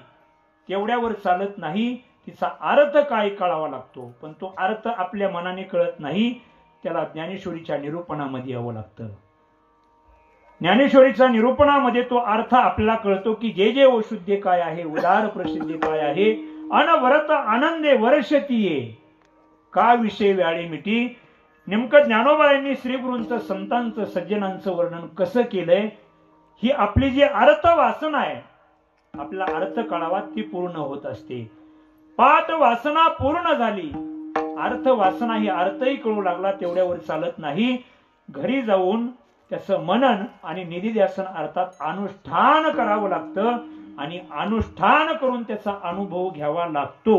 तेवढ्यावर चालत नाही, तिचा अर्थ काय कळावा लागतो. पण तो अर्थ आपल्या मनाने कळत नाही, त्याला ज्ञानेश्वरीच्या निरूपणामध्ये यावं लागतं. ज्ञानेश्वरीच्या निरूपणामध्ये तो अर्थ आपल्याला कळतो की जे जे ओ शुद्धे काय आहे, उदार प्रसिद्धे काय आहे, अनवरत आनंदे वर्षतीये का विषय व्याळी मिटी. नेमकं ज्ञानोबा श्रीगुरूंचं, संतांचं, सज्जनांचं वर्णन कसं केलंय. ही आपली जी अर्थ वासना आहे, आपला अर्थ कळावा, ती पूर्ण होत असते. पाठ वासना पूर्ण झाली, अर्थ वासना ही अर्थही कळू लागला, तेवढ्यावर चालत नाही. घरी जाऊन त्याचं मनन आणि निधिध्यासन अर्थात अनुष्ठान करावं लागतं आणि अनुष्ठान करून त्याचा अनुभव घ्यावा लागतो.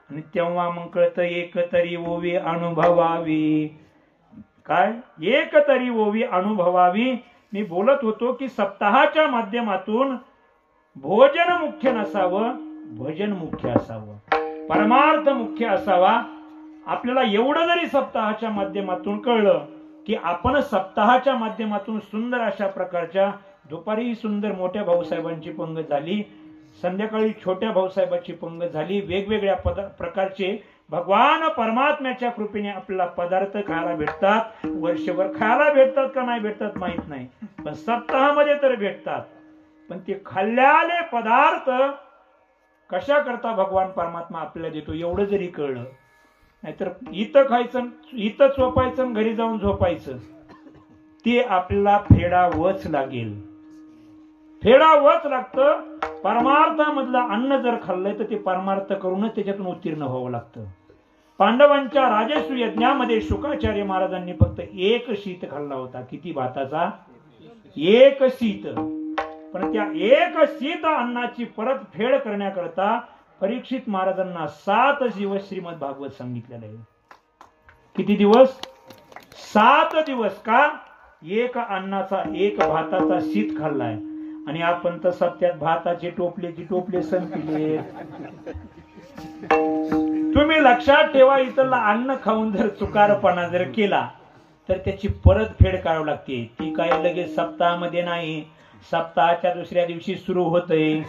आणि तेव्हा मग कळतं एक तरी ओवी अनुभवावी. काय एक तरी ओवी अनुभवावी. मी बोलत होतो की सप्ताहाच्या माध्यमातून भोजन मुख्य नसावं, भजन मुख्य असावं, परमार्थ मुख्य असावा. आपल्याला एवढं जरी सप्ताहाच्या माध्यमातून कळलं की आपण सप्ताहाच्या माध्यमातून सुंदर अशा प्रकारच्या, दुपारी सुंदर मोठ्या भाऊसाहेबांची पंगत झाली, संध्याकाळी छोट्या भाऊसाहेबांची पंगत झाली, वेगवेगळ्या प्रकारचे भगवान परमात्म्याच्या कृपेने आपल्याला पदार्थ खायला भेटतात. वर्षभर खायला भेटतात का नाही भेटतात माहित नाही, पण सप्ताहामध्ये तर भेटतात. पण ते खाल्ल्याले पदार्थ कशा करता भगवान परमात्मा आपल्याला देतो एवढं जरी कळलं, नाहीतर इथं खायचं, इथं झोपायचं, घरी जाऊन झोपायचं, ते आपल्याला फेडावंच लागेल, फेडावंच लागतं. परमार्थामधलं अन्न जर खाल्लंय तर ते परमार्थ करूनच त्याच्यातून उत्तीर्ण व्हावं लागतं. पांडवांच्या राजस्व यज्ञामध्ये शुकाचार्य महाराजांनी फक्त एक शीत खाल्ला होता. किती भाताचा? एक शीत. पण त्या एक शीत अन्नाची परत फेड करण्याकरता परीक्षित महाराजांना 7 दिवस श्रीमद भागवत सांगितलेलं आहे. किती दिवस? 7 दिवस. का? एक अन्नाचा, एक भाताचा शीत खाल्लाय. आणि आपण तर सत्यात भाताचे टोपले संपले. तुम्ही लक्षात ठेवा, इथलं अन्न खाऊन जर चुकारपणा जर केला तर त्याची परत फेड करावी लागते. ती काय लगेच सप्ताहामध्ये नाही, सप्ताहाच्या दुसऱ्या दिवशी सुरू होते.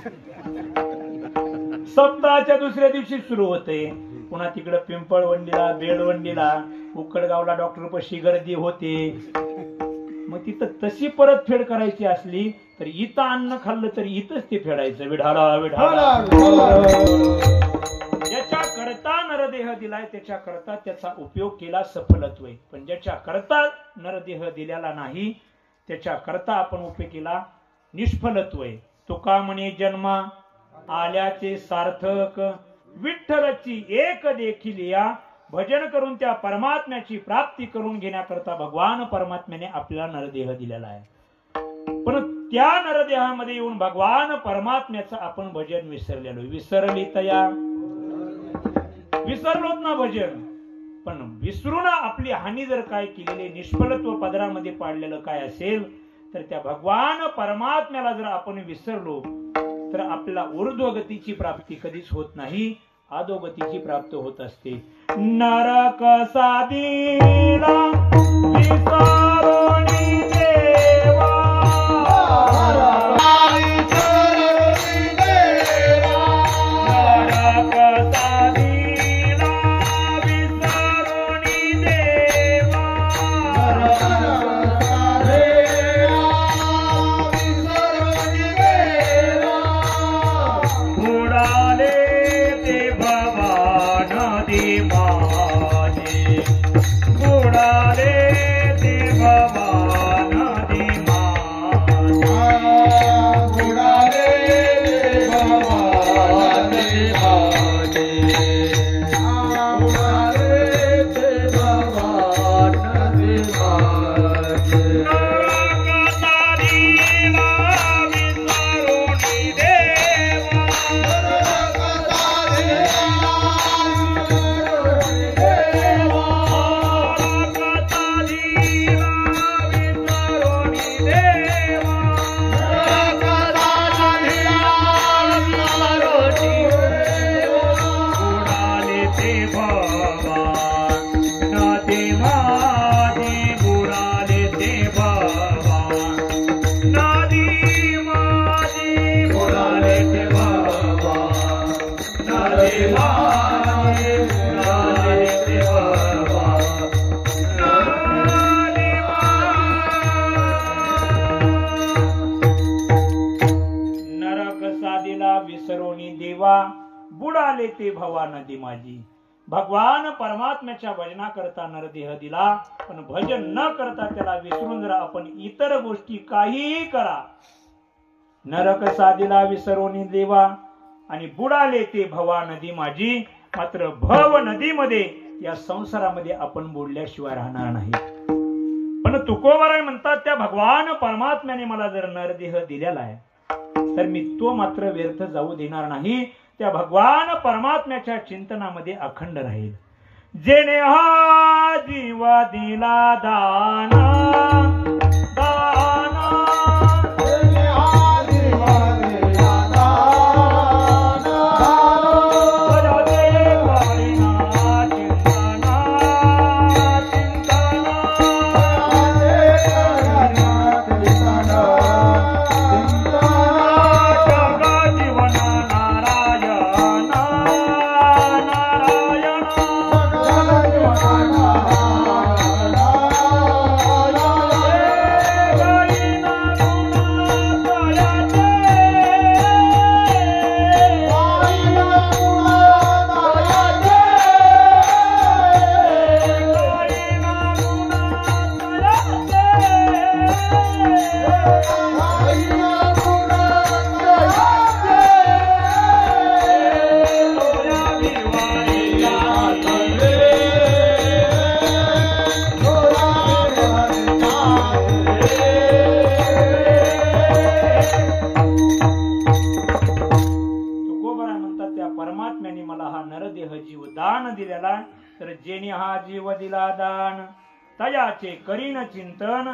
सप्ताहाच्या दुसऱ्या दिवशी सुरू होते. पुन्हा तिकडे पिंपळवंडीला, बेलवंडीला, उकडगावला डॉक्टरपाशी गर्दी होते. मग तिथं तशी परत फेड करायची असली तर इथं अन्न खाल्लं तर इथंच ते फेडायचं. विढाला विढाला. ज्याच्या करता नरदेह दिलाय त्याच्या करता त्याचा उपयोग केला सफलत्व. पण ज्याच्या करता नरदेह दिलेला नाही त्याच्या करता आपण उपयोग केला निष्फलत्व. तुका म्हणे जन्मा आल्याचे सार्थक, विठ्ठलची एक देखील या. भजन करून त्या परमात्म्याची प्राप्ती करून घेण्याकरता भगवान परमात्म्याने आपल्याला नरदेह दिलेला आहे. पण त्या नरदेहामध्ये येऊन भगवान परमात्म्याचं आपण भजन विसरलेलो. विसरली तया विसरलोत ना भजन. पण विसरून आपली हानी जर काय केलेली, निष्फलत्व पदरामध्ये पाडलेलं काय असेल तर त्या भगवान परमात्म्याला जर आपण विसरलो तर आपल्याला ऊर्ध्वगतीची प्राप्ती कधीच होत नाही, अधोगतीची प्राप्त होत असते. नरक साधीला विसरोनी देवा, नरक साधीला विसरोनी देवा, बुडाले बुडाले ते भवानी विसरोनी देवा बुडाले ते भवा नदी माझी. भगवान परमात्म्याच्या भजना करता नरदेह दिला, पण भजन न करता त्याला विसरून जर आपण इतर गोष्टी काहीही करा, नरक साधिला विसरोनी देवा आणि बुडाले ते भवा नदी माझी. मात्र भव नदीमध्ये या संसारामध्ये आपण बुडल्याशिवाय राहणार नाही. पण तुकोबाराय म्हणतात त्या भगवान परमात्म्याने मला जर नरदेह दिलेला आहे तर मी तो मात्र व्यर्थ जाऊ देणार नाही. त्या भगवान परमात्म्याच्या चिंतनामध्ये अखंड राहील. जेने हा जीव दिला दान तर जेने हा जीव दिला दान तयाचे करीन चिंतन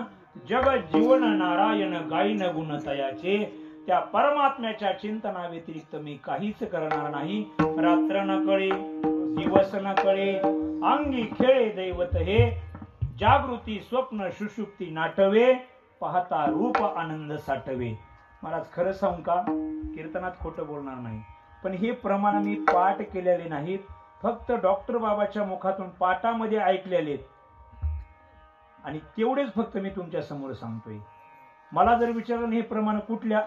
जग जीवन नारायण गाईन गुण तयाचे. त्या परमात्म्याच्या चिंतना व्यतिरिक्त मी काहीच करणार नाही. रात्र न कळे दिवस न कळे अंगी खेळे दैवत हे. जागृती स्वप्न सुषुप्ती नाटवे पाहता रूप आनंद साठवे. महाराज खरं सांगू का, कीर्तनात खोटं बोलणार नाही, पण हे प्रमाण मी पाठ केलेले नाहीत, फक्त डॉक्टर बाबाच्या मुखातून पाठामध्ये ऐकलेले आणि तेवढेच फक्त मी तुमच्या समोर सांगतोय. मला जर विचारलं हे प्रमाण कुठल्या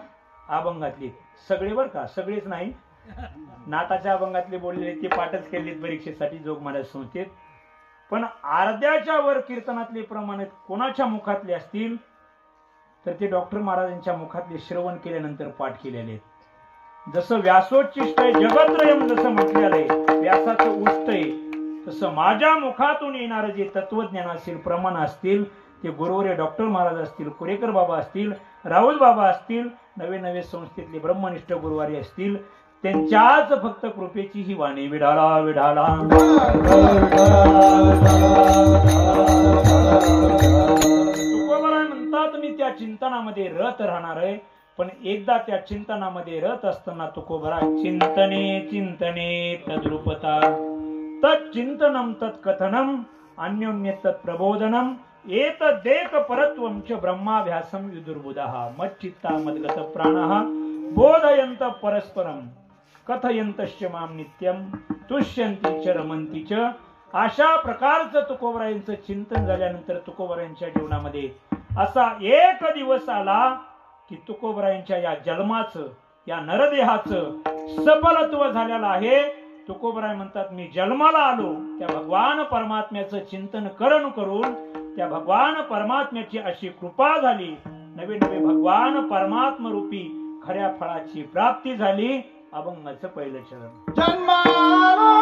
अभंगातले, सगळे बर का, सगळेच नाही, नाताच्या अभंगातले बोललेले ते पाठच केलेत परीक्षेसाठी जोगमान्य संस्थेत, पण अर्ध्याच्या वर कीर्तनातले प्रमाण कोणाच्या मुखातले असतील तर ते डॉक्टर महाराजांच्या मुखातले श्रवण केल्यानंतर पाठ केलेले आहेत. जसं व्यासोच्चिष्टय जगत्रयम जसं म्हटलेलं आहे, व्यासाचं उष्टय, तसं माझ्या मुखातून येणारं जे तत्वज्ञान असेल, प्रमाण असतील, ते गुरुवर्य डॉक्टर महाराज असतील, कुरेकर बाबा असतील, राहुल बाबा असतील, नवे नवे संस्थेतले ब्रह्मनिष्ठ गुरुवारी असतील, त्यांच्याच फक्त कृपेची ही वाणी. विढाला विढाला तुकोबाराय म्हणतात मी त्या चिंतनामध्ये रत राहणार आहे. पण एकदा त्या चिंतनामध्ये रत असताना तुकोबाराय चिंतने चिंतने तद्रूपता तच्चिंतनम तत्कथनम अन्योन्य तत्प्रबोधनम एतदेक परत्वं च ब्रह्माभ्यासम विदुर्बुधः मच्चित्ता मद्गत प्राणः बोधयन्त परस्परम कथयन्तश्च मां नित्यं तुष्यन्ति च रमन्ति च. अशा प्रकारचं तुकोबारायांचं चिंतन झाल्यानंतर तुकोबारायांच्या जीवनामध्ये असा एक दिवस आला की तुकोबारायांच्या या जन्माचं, या नरदेहाचं सफलत्व झालेलं आहे. तुकोबाराय म्हणतात मी जन्माला आलो त्या भगवान परमात्म्याचं चिंतन करून त्या भगवान परमात्म्याची अशी कृपा झाली, नवे नवे भगवान परमात्म रूपी खऱ्या फळाची प्राप्ती झाली. अभंगाचं पहिलं चरण. जन्माला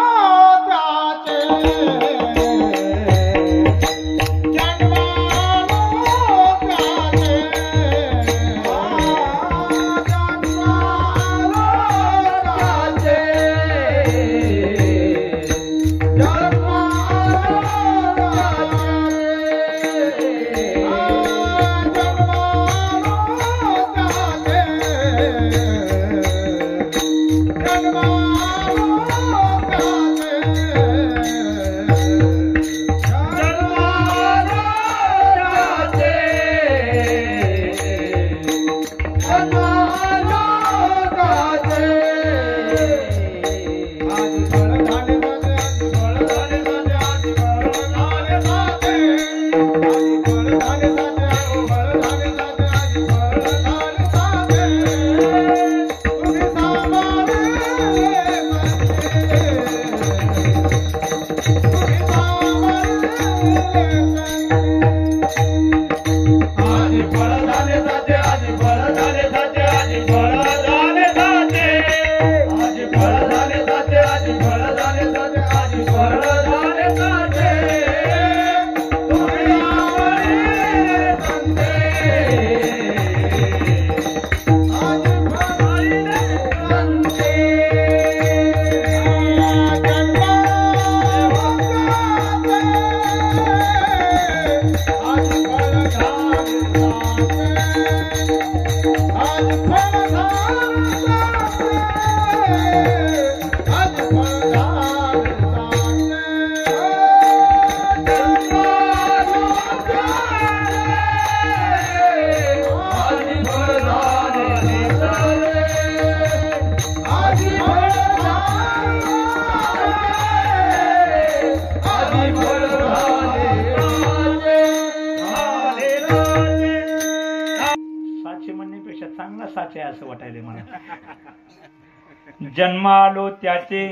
जन्म आलो त्याचे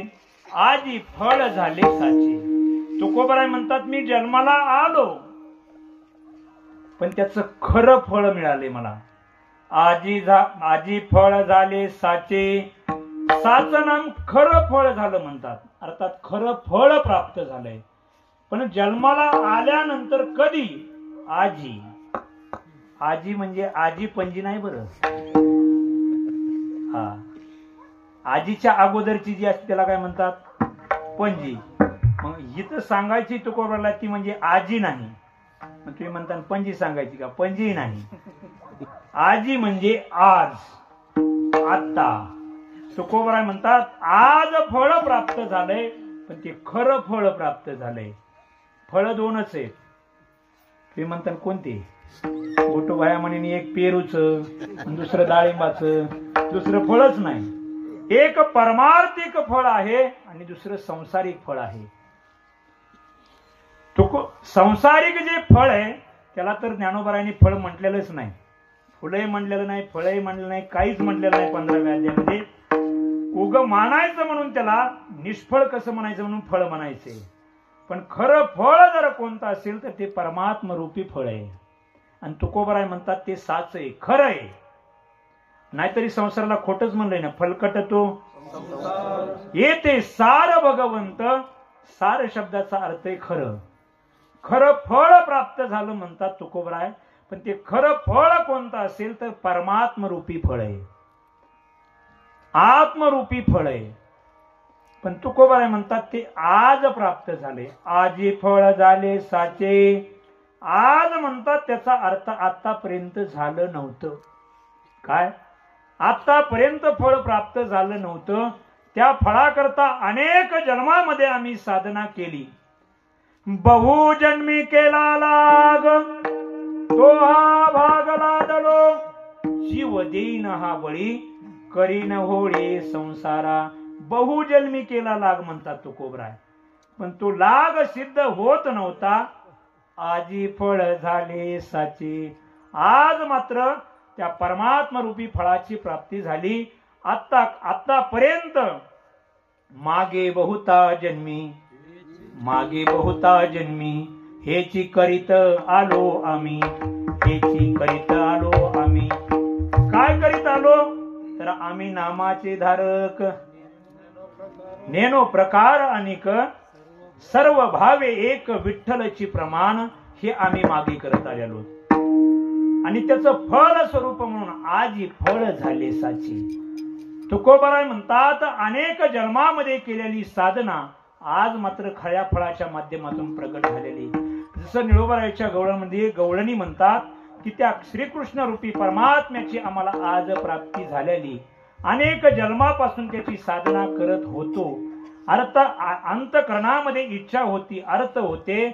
आजी फळ झाले साचे. तुकोबराय म्हणतात मी जन्माला आलो पण त्याचं खरं फळ मिळाले मला. आजी फळ झाले साचे, साचं नाम खरं फळ झालं म्हणतात. अर्थात खरं फळ प्राप्त झालंय. पण जन्माला आल्यानंतर कधी आजी, आजी म्हणजे आजी पंजी नाही बरं. हा, आजीच्या अगोदरची जी असते त्याला काय म्हणतात पंजी. मग इथं सांगायची तुकोबराला ती म्हणजे आजी नाही. मग तुम्ही म्हणता पंजी सांगायची का? पंजी नाही. आजी म्हणजे आज, आता. तुकोबराय म्हणतात आज फळ प्राप्त झालंय पण ते खरं फळ प्राप्त झालंय. फळ दोनच आहेत. तुम्ही म्हणता कोणते? गोटूबाया म्हणे एक पेरूचं, दुसरं डाळिंबाचं, दुसरं फळच नाही. एक परमार्थिक फळ आहे आणि दुसरं संसारिक फळ आहे. संसारिक जे फळ आहे त्याला तर ज्ञानोबारायांनी फळ म्हटलेलंच नाही. फुलंही म्हणलेलं नाही, फळही म्हणलेलं नाही, काहीच म्हणलेलं नाही 15व्या अध्यायामध्ये. उग मानायचं म्हणून त्याला निष्फळ कसं म्हणायचं म्हणून फळ म्हणायचे. पण खरं फळ जर कोणतं असेल तर ते परमात्म रूपी फळ आहे. आणि तुकोबराय म्हणतात ते साच आहे, खरं आहे. नाहीतरी संसाराला खोटच म्हणलंय ना, फलकट तो येते सार भगवंत. सार शब्दाचा अर्थ आहे खरं. खरं फळ प्राप्त झालं म्हणतात तुकोबराय. पण ते खरं फळ कोणतं असेल तर परमात्म रूपी फळ आहे, आत्मरूपी फळ आहे. पण तुकोबराय म्हणतात ते आज प्राप्त झाले. आजी फळ झाले साचे. आज म्हणतात त्याचा अर्थ आतापर्यंत झालं नव्हतं. काय? आतापर्यंत फळ प्राप्त झालं नव्हतं. त्या फळाकरता अनेक जन्मामध्ये आम्ही साधना केली. बहुजन्मी केला लाग तो हा भाग लादलो. जीव देईन हा बळी करीन होळे संसारा. बहुजन्मी केला लाग म्हणतात तुकोबराय. पण तो लाग सिद्ध होत नव्हता. आजी फळ झाले साचे. आज मात्र त्या परमात्मा रूपी फळाची प्राप्ती झाली. आतापर्यंत मागे बहुता जन्मी, मागे बहुता जन्मी हेची करीत आलो आम्ही, हेची करीत आलो आम्ही. काय करीत आलो तर आम्ही नामाचे धारक, नेनो प्रकार अनेक, सर्व भावे एक विठ्ठलची प्रमाण हे आम्ही मागे करत आलेलो. आणि त्याचं फळ स्वरूप म्हणून आजी फळ झाले साची. तुकोबराय म्हणतात अनेक जन्मामध्ये केलेली साधना आज मात्र खऱ्या फळाच्या माध्यमातून प्रगट झालेली. जसं निळोबारायच्या गवळणमध्ये गवळणी म्हणतात की त्या श्रीकृष्ण रूपी परमात्म्याची आम्हाला आज प्राप्ती झालेली. अनेक जन्मापासून त्याची साधना करत होतो. अंतकरणामध्ये इच्छा होती, अर्थ होते,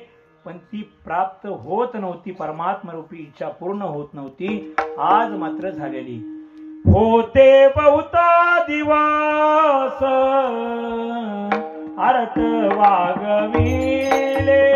पण ती प्राप्त होत नव्हती. परमात्मा रूपी इच्छा पूर्ण होत नव्हती. आज मात्र झालेली. होते बहुता दिवस अर्थ वागविले.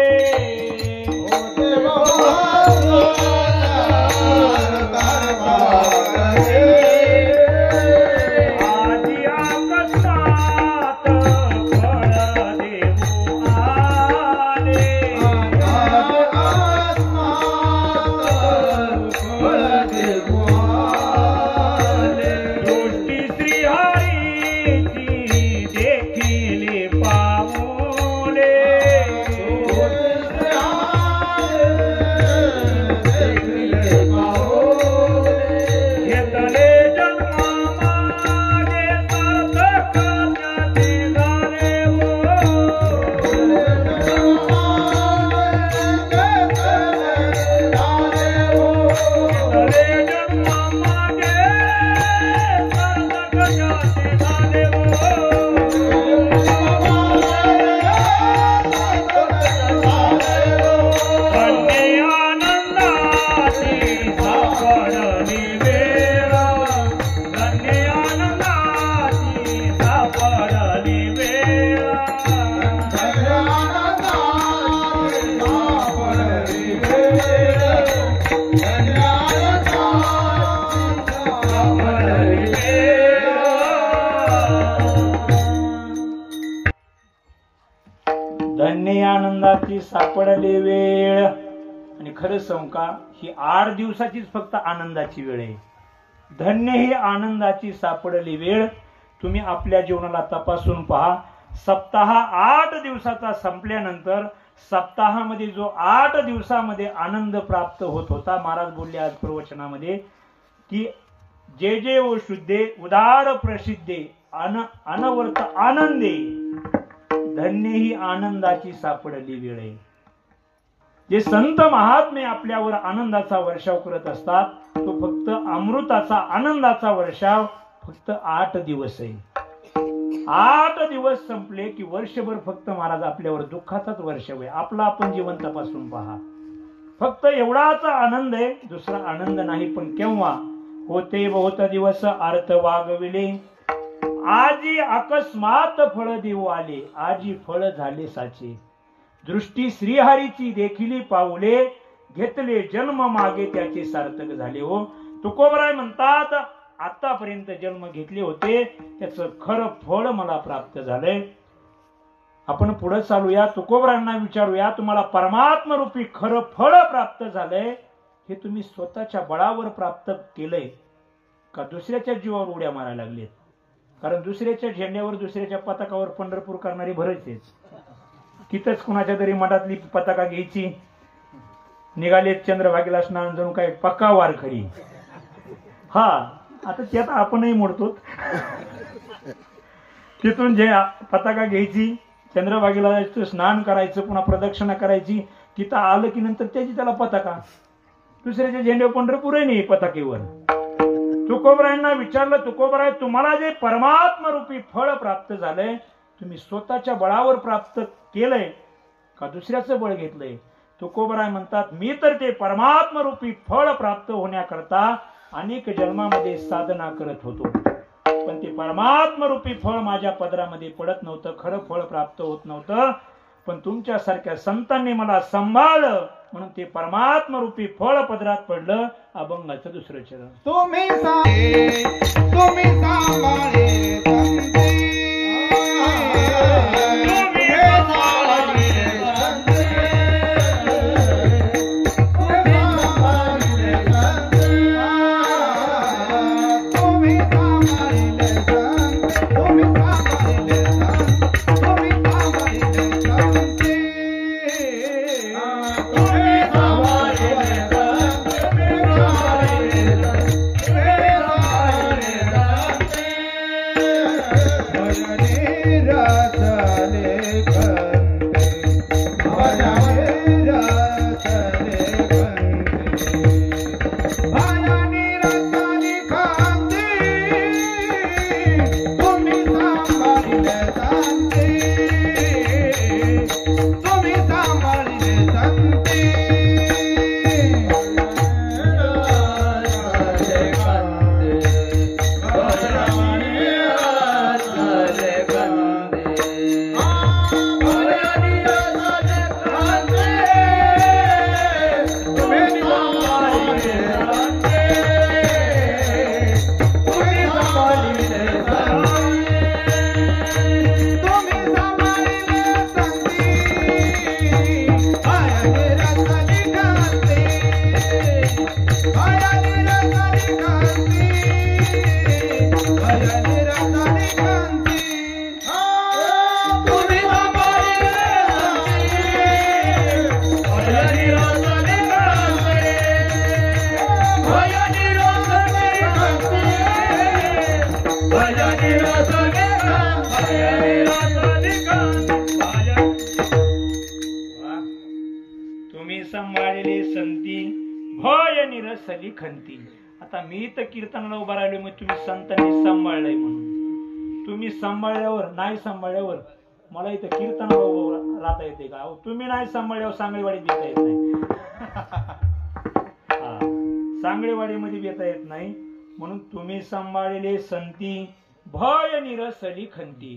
आनंदाची सापडली वेळ. आणि खरं सांगू का, ही 8 दिवसाचीच फक्त आनंदाची वेळ आहे. धन्य ही आनंदाची सापडली वेळ. तुम्ही आपल्या जीवनाला तपासून पहा. सप्ताह 8 दिवसाचा संपल्यानंतर सप्ताहामध्ये जो 8 दिवसामध्ये आनंद प्राप्त होत होता, महाराज बोलले आज प्रवचनामध्ये की जे जे ओ शुद्धे उदार प्रसिद्धे अनवर्त आनंदे, धन्य ही आनंदाची सापडली वेळ आहे. जे संत महात्मे आपल्यावर आनंदाचा वर्षाव करत असतात, तो फक्त अमृताचा आनंदाचा वर्षाव फक्त 8 दिवस आहे. 8 दिवस संपले की वर्षभर फक्त महाराज आपल्यावर दुःखाचाच वर्षाव आहे. आपला आपण जीवन तपासून पहा. फक्त एवढाच आनंद आहे, दुसरा आनंद नाही. पण केव्हा होते बहुत दिवस अर्थ वागविले, आजी अकस्मात फळ देऊ आले, आजी फळ झाले साचे. दृष्टी श्रीहरीची देखिली पाऊले, घेतले जन्म मागे त्याचे सार्थक झाले. हो, तुकोबराय म्हणतात आतापर्यंत जन्म घेतले होते त्याचं खरं फळ मला प्राप्त झालंय. आपण पुढे चालूया, तुकोबरायांना विचारूया, तुम्हाला परमात्मा रूपी खरं फळ प्राप्त झालंय हे तुम्ही स्वतःच्या बळावर प्राप्त केलंय का दुसऱ्याच्या जीवावर उड्या मारायला लागलेत? कारण दुसऱ्याच्या झेंड्यावर, दुसऱ्याच्या पताकावर पंढरपूर करणारी बरेच आहेत. तिथंच कुणाच्या तरी मठातली पताका घ्यायची, निघालेत चंद्रभागेला स्नान, जणू काय पक्का वारखडी. हा, आता त्यात आपणही मोडतो. तिथून जे पताका घ्यायची, चंद्रभागेला जायचं, स्नान करायचं, पुन्हा प्रदक्षिणा करायची. तिथं आलं की नंतर त्याची त्याला पताका, दुसऱ्याच्या झेंड्यावर पंढरपूरही नाही पताकेवर. तुकोबरायांना विचारलं, तुकोबराय तुम्हाला जे परमात्मा रूपी फळ प्राप्त झालंय, तुम्ही स्वतःच्या बळावर प्राप्त केलंय का दुसऱ्याचं बळ घेतलंय? तुकोबराय म्हणतात, मी तर ते परमात्मा रूपी फळ प्राप्त होण्याकरता अनेक जन्मामध्ये साधना करत होतो, पण ते परमात्मा रूपी फळ माझ्या पदरामध्ये पडत नव्हतं, खरं फळ प्राप्त होत नव्हतं. पण तुमच्यासारख्या संतांनी मला सांभाळलं म्हणून ते परमात्मा रूपी फळ पदरात पडलं. अभंगाचं दुसरं चरण. तुम्ही सांभाळे सांभाळले संती भय निरसली खंती. आता मी तर कीर्तनाला उभा राहिलो, मग तुम्ही संतांनी सांभाळलंय म्हणून. तुम्ही सांभाळल्यावर, नाही सांभाळल्यावर मला इथं कीर्तनाला उभं राहता येते का? तुम्ही नाही सांभाळल्यावर सांगळेवाडीत येता येत नाही. सांगळेवाडीमध्ये येता येत नाही. म्हणून तुम्ही सांभाळलेले संती भय निरसली खंती.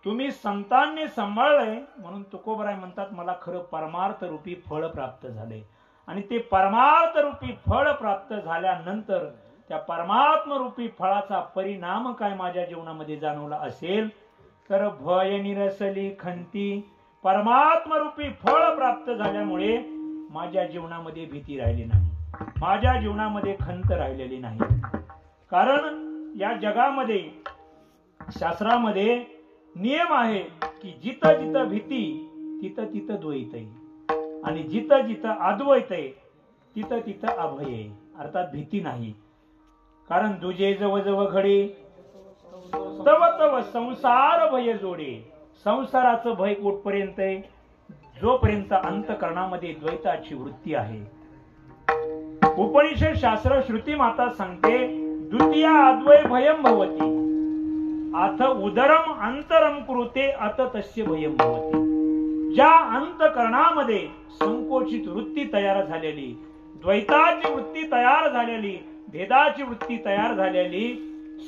तुम्ही संतांनी सांभाळलंय म्हणून तुकोबराय म्हणतात मला खरं परमार्थ रूपी फळ प्राप्त झाले. आणि ते परमार्थ रूपी फळ प्राप्त झाल्यानंतर त्या परमात्म रूपी फळाचा परिणाम काय माझ्या जीवनामध्ये जाणवला असेल तर भय निरसली खंती. परमात्मा रूपी फळ प्राप्त झाल्यामुळे माझ्या जीवनामध्ये भीती राहिली नाही, माझ्या जीवनामध्ये खंत राहिलेली नाही. कारण या जगामध्ये शास्त्रामध्ये नियम आहे की जिथं जिथं भीती तिथं तिथं द्वैत आहे, आणि जिथं जिथं अद्वैत आहे तिथं तिथं अभय आहे, अर्थात भीती नाही. कारण दुजे जव जव घडे तव तव संसार भय जोडे. संसाराचं भय कुठपर्यंत आहे? जोपर्यंत अंतःकरणामध्ये द्वैताची वृत्ती आहे. उपनिषद शास्त्र श्रुती माता सांगते द्वितीय अद्वय भयम भवती अथ उदरम अंतरम कृते अत तस्य भयम भवती. ज्या अंतःकरणामध्ये संकोचित वृत्ती तयार झालेली, द्वैताची वृत्ती तयार झालेली, भेदाची वृत्ती तयार झालेली,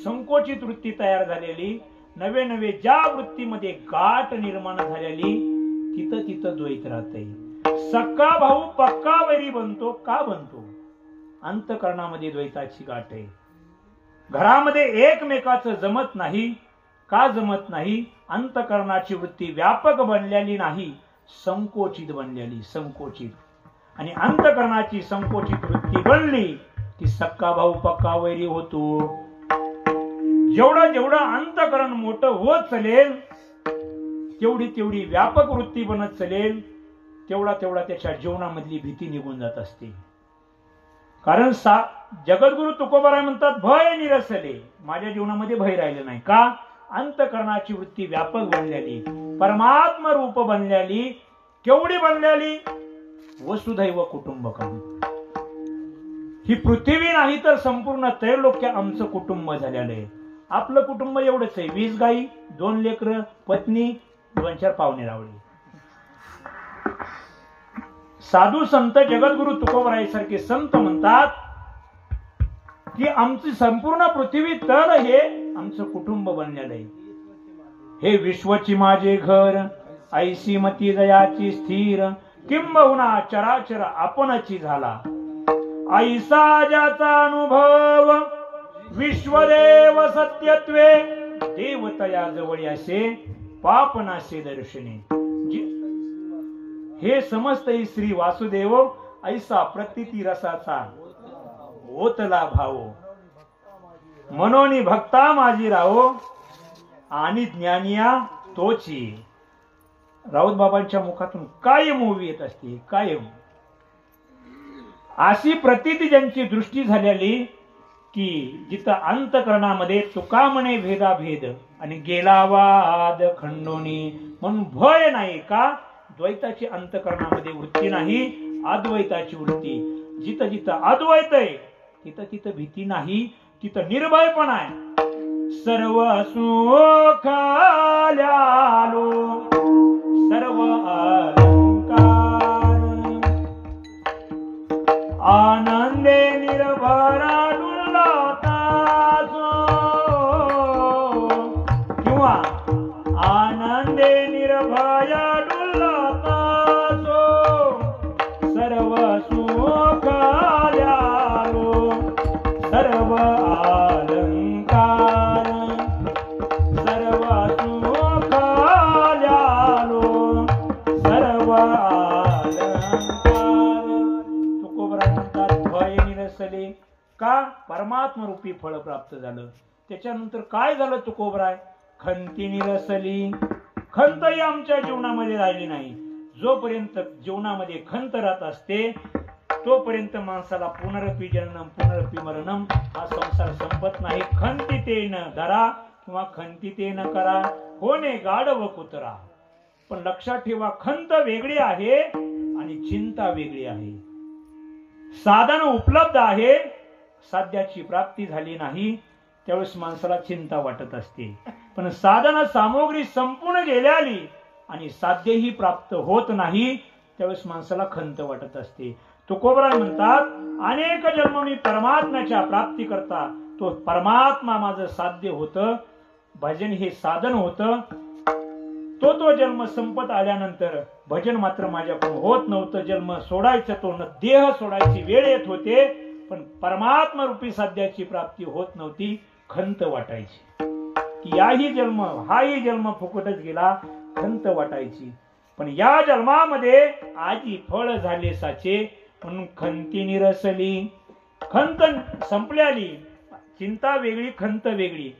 संकोचित वृत्ती तयार झालेली, नवे नवे ज्या वृत्तीमध्ये गाठ निर्माण झालेली, तिथं तिथं द्वैत राहते. सक्का भाऊ पक्का वैरी बनतो. का बनतो? अंतःकरणामध्ये द्वैताची गाठ आहे. घरामध्ये एकमेकाचं जमत नाही. का जमत नाही? अंतःकरणाची वृत्ती व्यापक बनलेली नाही, संकोचित बनलेली, संकोचित. आणि अंतःकरणाची संकोचित वृत्ती बनली की सक्का भाऊ पक्का वैरी होतो. जेवढं जेवढं अंतःकरण मोठं होत चलेल तेवढी तेवढी व्यापक वृत्ती बनत चलेल, तेवढा तेवढा त्याच्या जीवनामधली भीती निघून जात असते. कारण जगद्गुरु तुकोबाराय म्हणतात भय निरसले. माझ्या जीवनामध्ये भय राहिले नाही. का? अंतःकरणाची वृत्ती व्यापक बनलेली, परमात्मा रूप बनलेली. केवढी बनलेली? वसुधैव कुटुंबकम. ही पृथ्वी नाही तर संपूर्ण त्रैलोक्य आमचं कुटुंब झालेलं आहे. आपलं कुटुंब एवढंच आहे. 20 गाई, 2 लेकरं, पत्नी, 2-4 पाहुणे रावळे. साधू संत जगद्गुरु तुकोबाराय सारखे संत म्हणतात की आमची संपूर्ण पृथ्वी तर हे आमचं कुटुंब बनलेलं आहे. हे विश्वची माझे घर, ऐसी मती दयाची स्थिर, किंबहुना चराचर आपणची झाला. ऐसा ज्याचा अनुभव विश्वदेव सत्यत्वे, देवतया जवळ असे पापनाशे दर्शने. हे समस्त श्री वासुदेव ऐसा प्रतीती रसाचा ओतला भाव, मनोनी भक्ता माझी राहो आणि ज्ञानिया तोची. राऊत बाबांच्या मुखातून कायम ओवी येत असते, कायम. अशी प्रतीती ज्यांची दृष्टी झालेली की जिथं अंतःकरणामध्ये तुका म्हणे भेदाभेद आणि गेला वाद खंडोनी, म्हणून भय नाही. का? द्वैताची अंतःकरणामध्ये वृत्ती नाही, अद्वैताची वृत्ती. जिथं जिथं अद्वैत आहे तिथं तिथं भीती नाही, तिथं निर्भयपणा आहे. सर्व सुखाल्यालो सर्व अलंकार, आनंदे निर्भरा डुलता किंवा आनंदे निर्भया डुलता सर्व सुखाल्यालो सर्व अलंकार, सर्व सुखाल्यालो सर्व अलंकार. तुकोबराय म्हणतात भय निरसले. का? परमात्मा रूपी फळ प्राप्त झालं. त्याच्यानंतर काय झालं तुकोबराय? खंती निरसली. खंतही आमच्या जीवनामध्ये राहिली नाही. जोपर्यंत जीवनामध्ये खंत राहत असते तोपर्यंत माणसाला पुनरपी जननम पुनरपी मरणम हा संसार संपत नाही. खंतीतेन धरा किंवा खंतीतेन करा, होणे गाढव कुत्रा. पण लक्षात ठेवा, खंत वेगळी आहे आणि चिंता वेगळी आहे. साधन उपलब्ध आहे, साध्याची प्राप्ती झाली नाही, त्यावेळेस माणसाला चिंता वाटत असते. पण साधन सामग्री संपूर्ण गेल्याली आणि साध्यही प्राप्त होत नाही, त्यावेळेस माणसाला खंत वाटत असते. तुकोबराय म्हणतात अनेक जन्म मी परमात्म्याच्या प्राप्ती करता तो परमात्मा माझं साध्य होतं, भजन हे साधन होतं. तो जन्म संपत आल्यानंतर भजन मात्र माझ्याकडून होत नव्हतं. जन्म सोडायचं, तो देह सोडायची वेळ येत होते, पण परमात्मा रूपी साध्याची प्राप्ती होत नव्हती. खंत वाटायची की हाही जन्म फुकटच गेला, खंत वाटायची. पण या जन्मामध्ये आजी फळ झाले साचे, म्हणून खंती निरसली. खंत संपल्याली, चिंता वेगळी खंत वेगळी.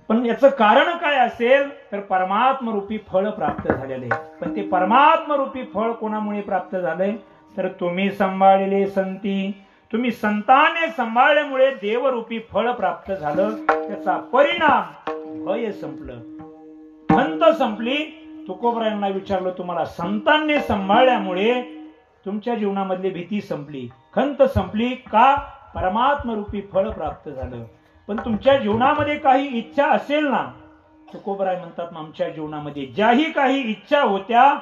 पण याचं कारण काय असेल तर परमात्म रूपी फळ प्राप्त झालेले. पण ते परमात्म रूपी फळ कोणामुळे प्राप्त झालंय तर तुम्ही सांभाळलेले संती, तुम्ही संताने सांभाळल्यामुळे देवरूपी फळ प्राप्त झालं. त्याचा परिणाम भय संपलं, खंत संपली. तुकोबरायांना विचारलं, तुम्हाला संतांनी सांभाळल्यामुळे तुमच्या जीवनामधली भीती संपली, खंत संपली का? परमात्म रूपी फळ प्राप्त झालं. पण तुमच्या जीवनामध्ये काही इच्छा असेल ना, तुकोबराय म्हणतात आमच्या जीवनामध्ये ज्याही काही इच्छा होत्या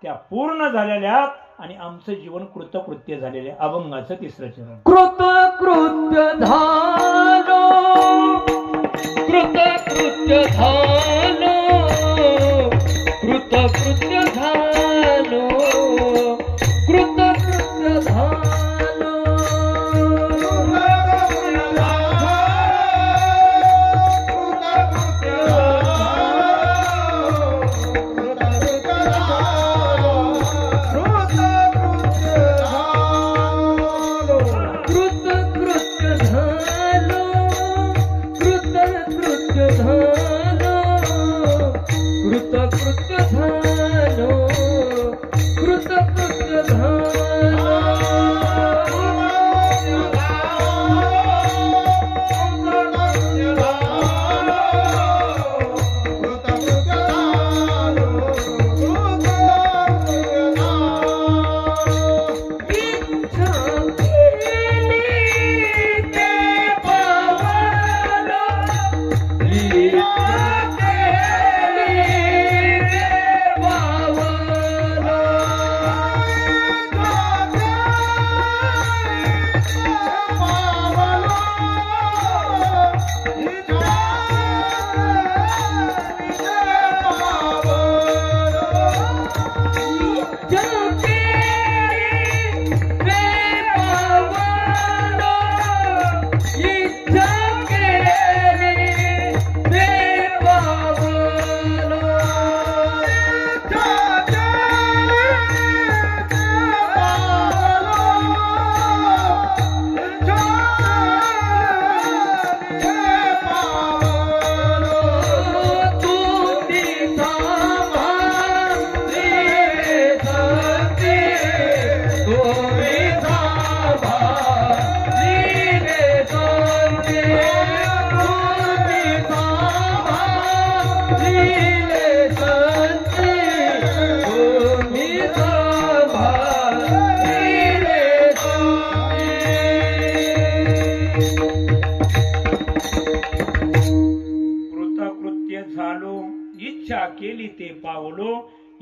त्या पूर्ण झालेल्या आणि आमचं जीवन कृतकृत्य झालेले. अभंगाचं तिसरं चरण. कृतकृत्य झालो, कृतकृत्य झालो, कृतकृत्य झालो, कृतकृत्य झालो.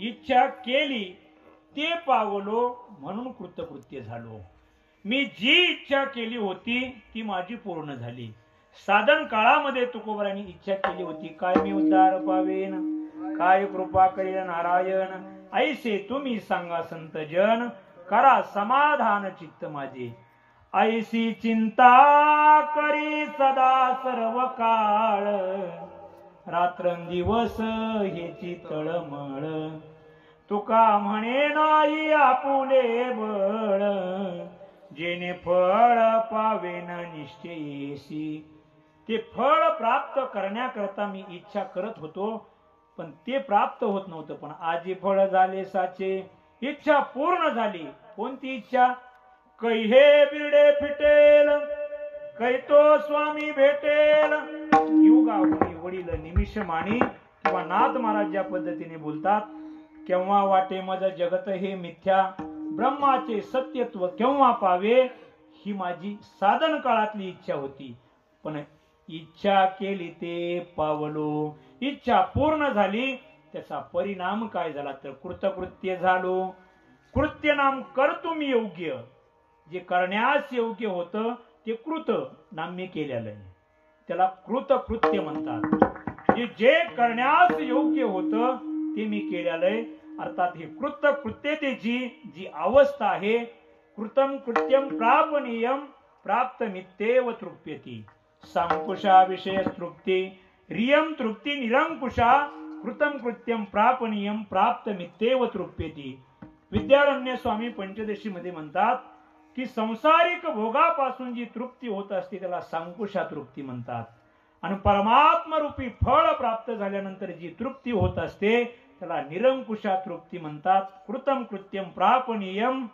इच्छा केली ते पावलो म्हणून कृतकृत्य झालो. मी जी इच्छा केली होती ती माझी पूर्ण झाली. साधन काळामध्ये तुकोबरांनी इच्छा केली होती, काय मी उद्धार पावेन, काय कृपा करेल नारायण, ऐसे तुम्ही सांगा संत जन, करा समाधान चित्त माझे. ऐसी चिंता करी सदा सर्व काळ, रात्रंदिवस हेची तळमळ. तुका म्हणे नाही आपुले बळ, जेने फळ पावेन निश्चयेसी. ते फळ प्राप्त करण्याकरता मी इच्छा करत होतो पण ते प्राप्त होत नव्हतं. पण आजी फळ झाले साचे, इच्छा पूर्ण झाली. कोणती इच्छा? कै हे बिरडे फिटेल, कै तो स्वामी भेटेल. युगावरी वडील निमिष माणी किंवा नाथ महाराज ज्या पद्धतीने बोलतात, केव्हा वाटे मज जगत हे मिथ्या, ब्रह्माचे सत्यत्व केव्हा पावे, ही माझी साधन काळातली इच्छा होती. पण इच्छा केली ते पावलो, इच्छा पूर्ण झाली. त्याचा परिणाम काय झाला तर कृतकृत्य झालो. कृत्य नाम कर्तुम योग्य, जे करण्यास योग्य होतं ते कृत नाम्य केलेलं आहे, त्याला कृतकृत्य म्हणतात. जे करण्यास योग्य होतं ते मी केलेलं आहे. अर्थात हे कृतकृत्यतेची जी अवस्था आहे, कृतम कृत्यम प्रापनीयम प्राप्त मित्येव तृप्यती. सांकुशा विषय तृप्ती, रियम तृप्ती निरंकुशा कृतम कृत्यम प्रापणीयम प्राप्त मित्येव तृप्यती. विद्यारण्य स्वामी पंचदशी मध्ये म्हणतात की संसारिक भोगापासून जी तृप्ती होत असते त्याला सांकुशा तृप्ती म्हणतात, आणि परमात्मा रूपी फळ प्राप्त झाल्यानंतर जी तृप्ती होत असते त्याला निरंकुशा तृप्ती म्हणतात. कृतम कृत्यम प्रापणीयम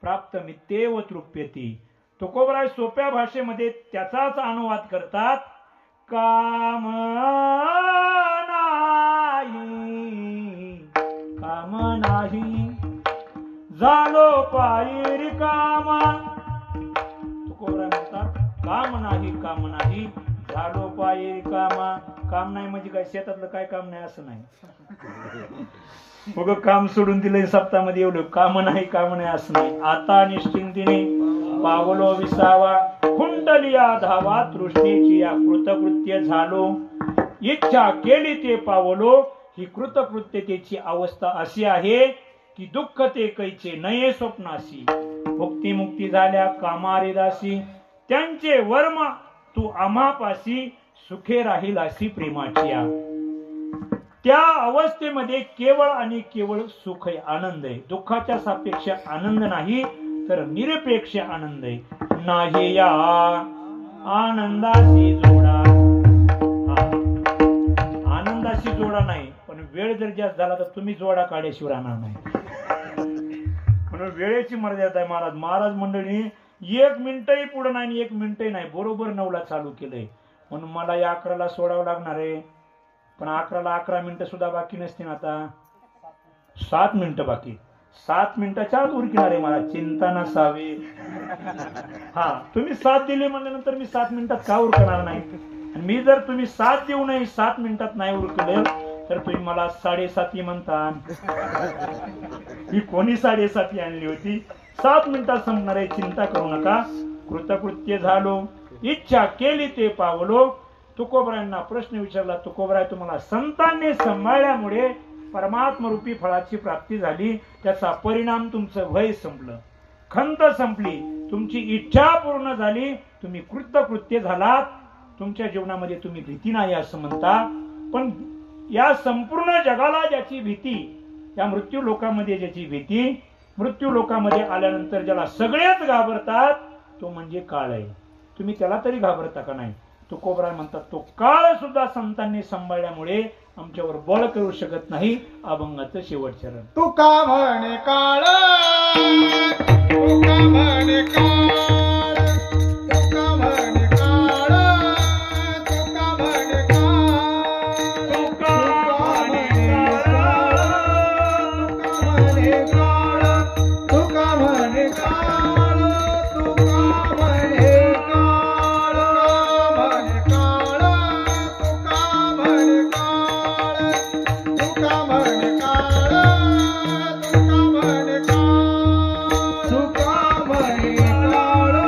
प्राप्त मित्येव तृप्यती. तुकोबराय सोप्या भाषेमध्ये त्याचाच अनुवाद करतात. काम नाही झालो पायी रिकामा. तुकोबराय म्हणतात काम नाही झालो पायी रिकामा. काम नाही म्हणजे काय शेतातलं काय काम नाही असं नाही. मग काम सोडून दिलंय सप्ताहामध्ये एवढं काम नाही असं नाही. आता निश्चिंतीने पावलो विसावा कुंडलिया धावा तृष्णेची या कृतकृत्य झालो. इच्छा केली ते पावलो. ही कृतकृत्यतेची अवस्था अशी आहे की दुःख ते कैचे नये स्वप्नाशी. भुक्ती मुक्ती झाल्या कामारे दासी. त्यांचे वर्म तू आम्हापाशी सुखे राहील अशी प्रेमाची. त्या अवस्थेमध्ये केवळ आणि केवळ सुख आहे, आनंद आहे. दुःखाच्या सापेक्ष आनंद नाही तर निरपेक्ष आनंद आहे. नाही या आनंदाशी जोडा. आनंदाशी जोडा नाही, पण वेळ जर जास्त झाला तर तुम्ही जोडा काढ्याशिवाय राहणार नाही. म्हणून वेळेची मर्यादा आहे. महाराज मंडळी 1 मिनिटही पुढे नाही, 1 मिनिटही नाही, बरोबर 9ला चालू केलंय. म्हणून मला या 11ला सोडावं लागणार आहे. पण 11ला 11 मिनिटं सुद्धा बाकी नसतील. आता 7 मिनिटं बाकी. 7 मिनिटाच्या आत उरकणार आहे. मला चिंता नसावी. हा, तुम्ही 7 दिले म्हणल्यानंतर मी 7 मिनिटात का उरकणार नाही. आणि मी जर तुम्ही 7 देऊ नये 7 मिनिटात नाही उरकले तर तुम्ही मला 7.5 म्हणता. ही कोणी 7.5 आणली होती. 7 मिनिटात संपणार आहे. चिंता करू नका. कृतकृत्य झालो. इच्छा केली ते पावलो. तुकोबरायांना प्रश्न विचारला. तुकोबराय तुम्हाला संतांनी सांभाळल्यामुळे परमात्मा रूपी फळाची प्राप्ती झाली. त्याचा परिणाम तुमचं भय संपलं, खंत संपली, तुमची इच्छा पूर्ण झाली, तुम्ही कृतकृत्य झालात. तुमच्या जीवनामध्ये तुम्ही भीती नाही असं म्हणता. पण या संपूर्ण जगाला ज्याची भीती, या मृत्यू लोकांमध्ये ज्याची भीती, मृत्यू लोकांमध्ये आल्यानंतर ज्याला सगळेच घाबरतात तो म्हणजे काळ आहे. तुम्ही त्याला तरी घाबरता का नाही. तुकोबराय म्हणतात तो काळ सुद्धा संतांनी सांभाळल्यामुळे आमच्यावर बळ करू शकत नाही. अभंगाचं शेवटचरण. तुका म्हणे काळ, तुका म्हणे काळ, तुका म्हणे काळ, तुका म्हणे काळ, तुका म्हणे काळ, तुका म्हणे काळ, तुका म्हणे काळ, तुका म्हणे काळ, तुका म्हणे काळ, तुका म्हणे काळ, तुका म्हणे काळ, तुका म्हणे काळ.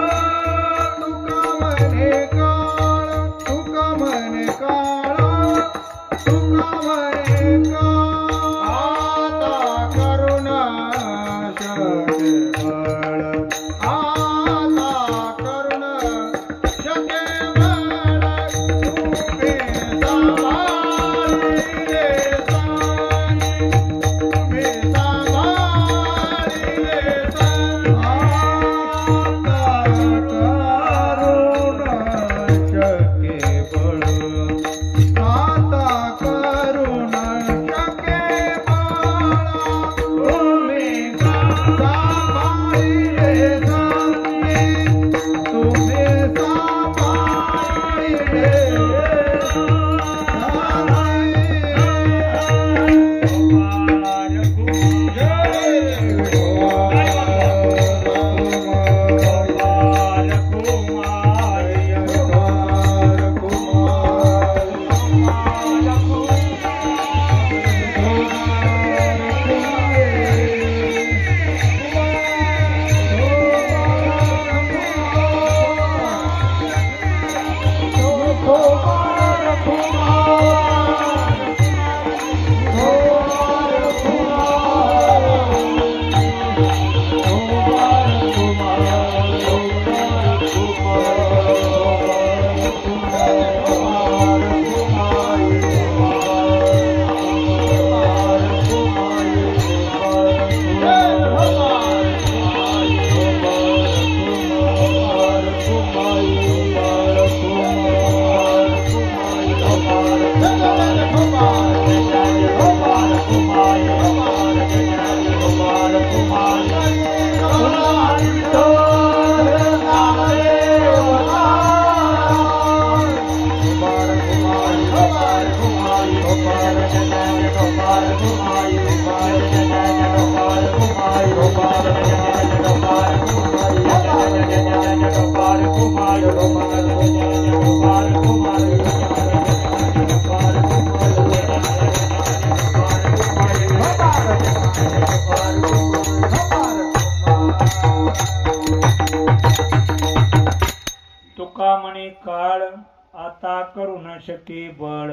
शके बळ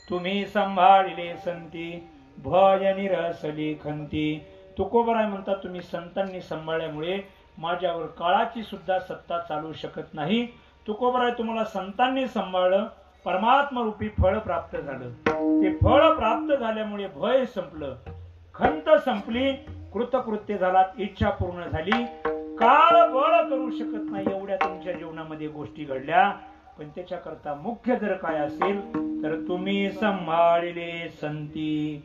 तुम्ही सांभाळिले संती भय निरसली खंती. तुकोबराय म्हणतात तुम्ही संतांनी सांभाळल्यामुळे माझ्यावर काळाची सुद्धा सत्ता चालू शकत नाही. तुकोबराय तुम्हाला संतांनी सांभाळलं, परमात्मा रूपी फळ प्राप्त झालं. ते फळ प्राप्त झाल्यामुळे भय संपलं, खंत संपली, कृतकृत्य झाला, इच्छा पूर्ण झाली. काळ बळ करू शकत नाही एवढ्या तुमच्या जीवनामध्ये गोष्टी घडल्या. पण त्याच्याकरता मुख्य जर काय असेल तर तुम्ही सांभाळिले संती.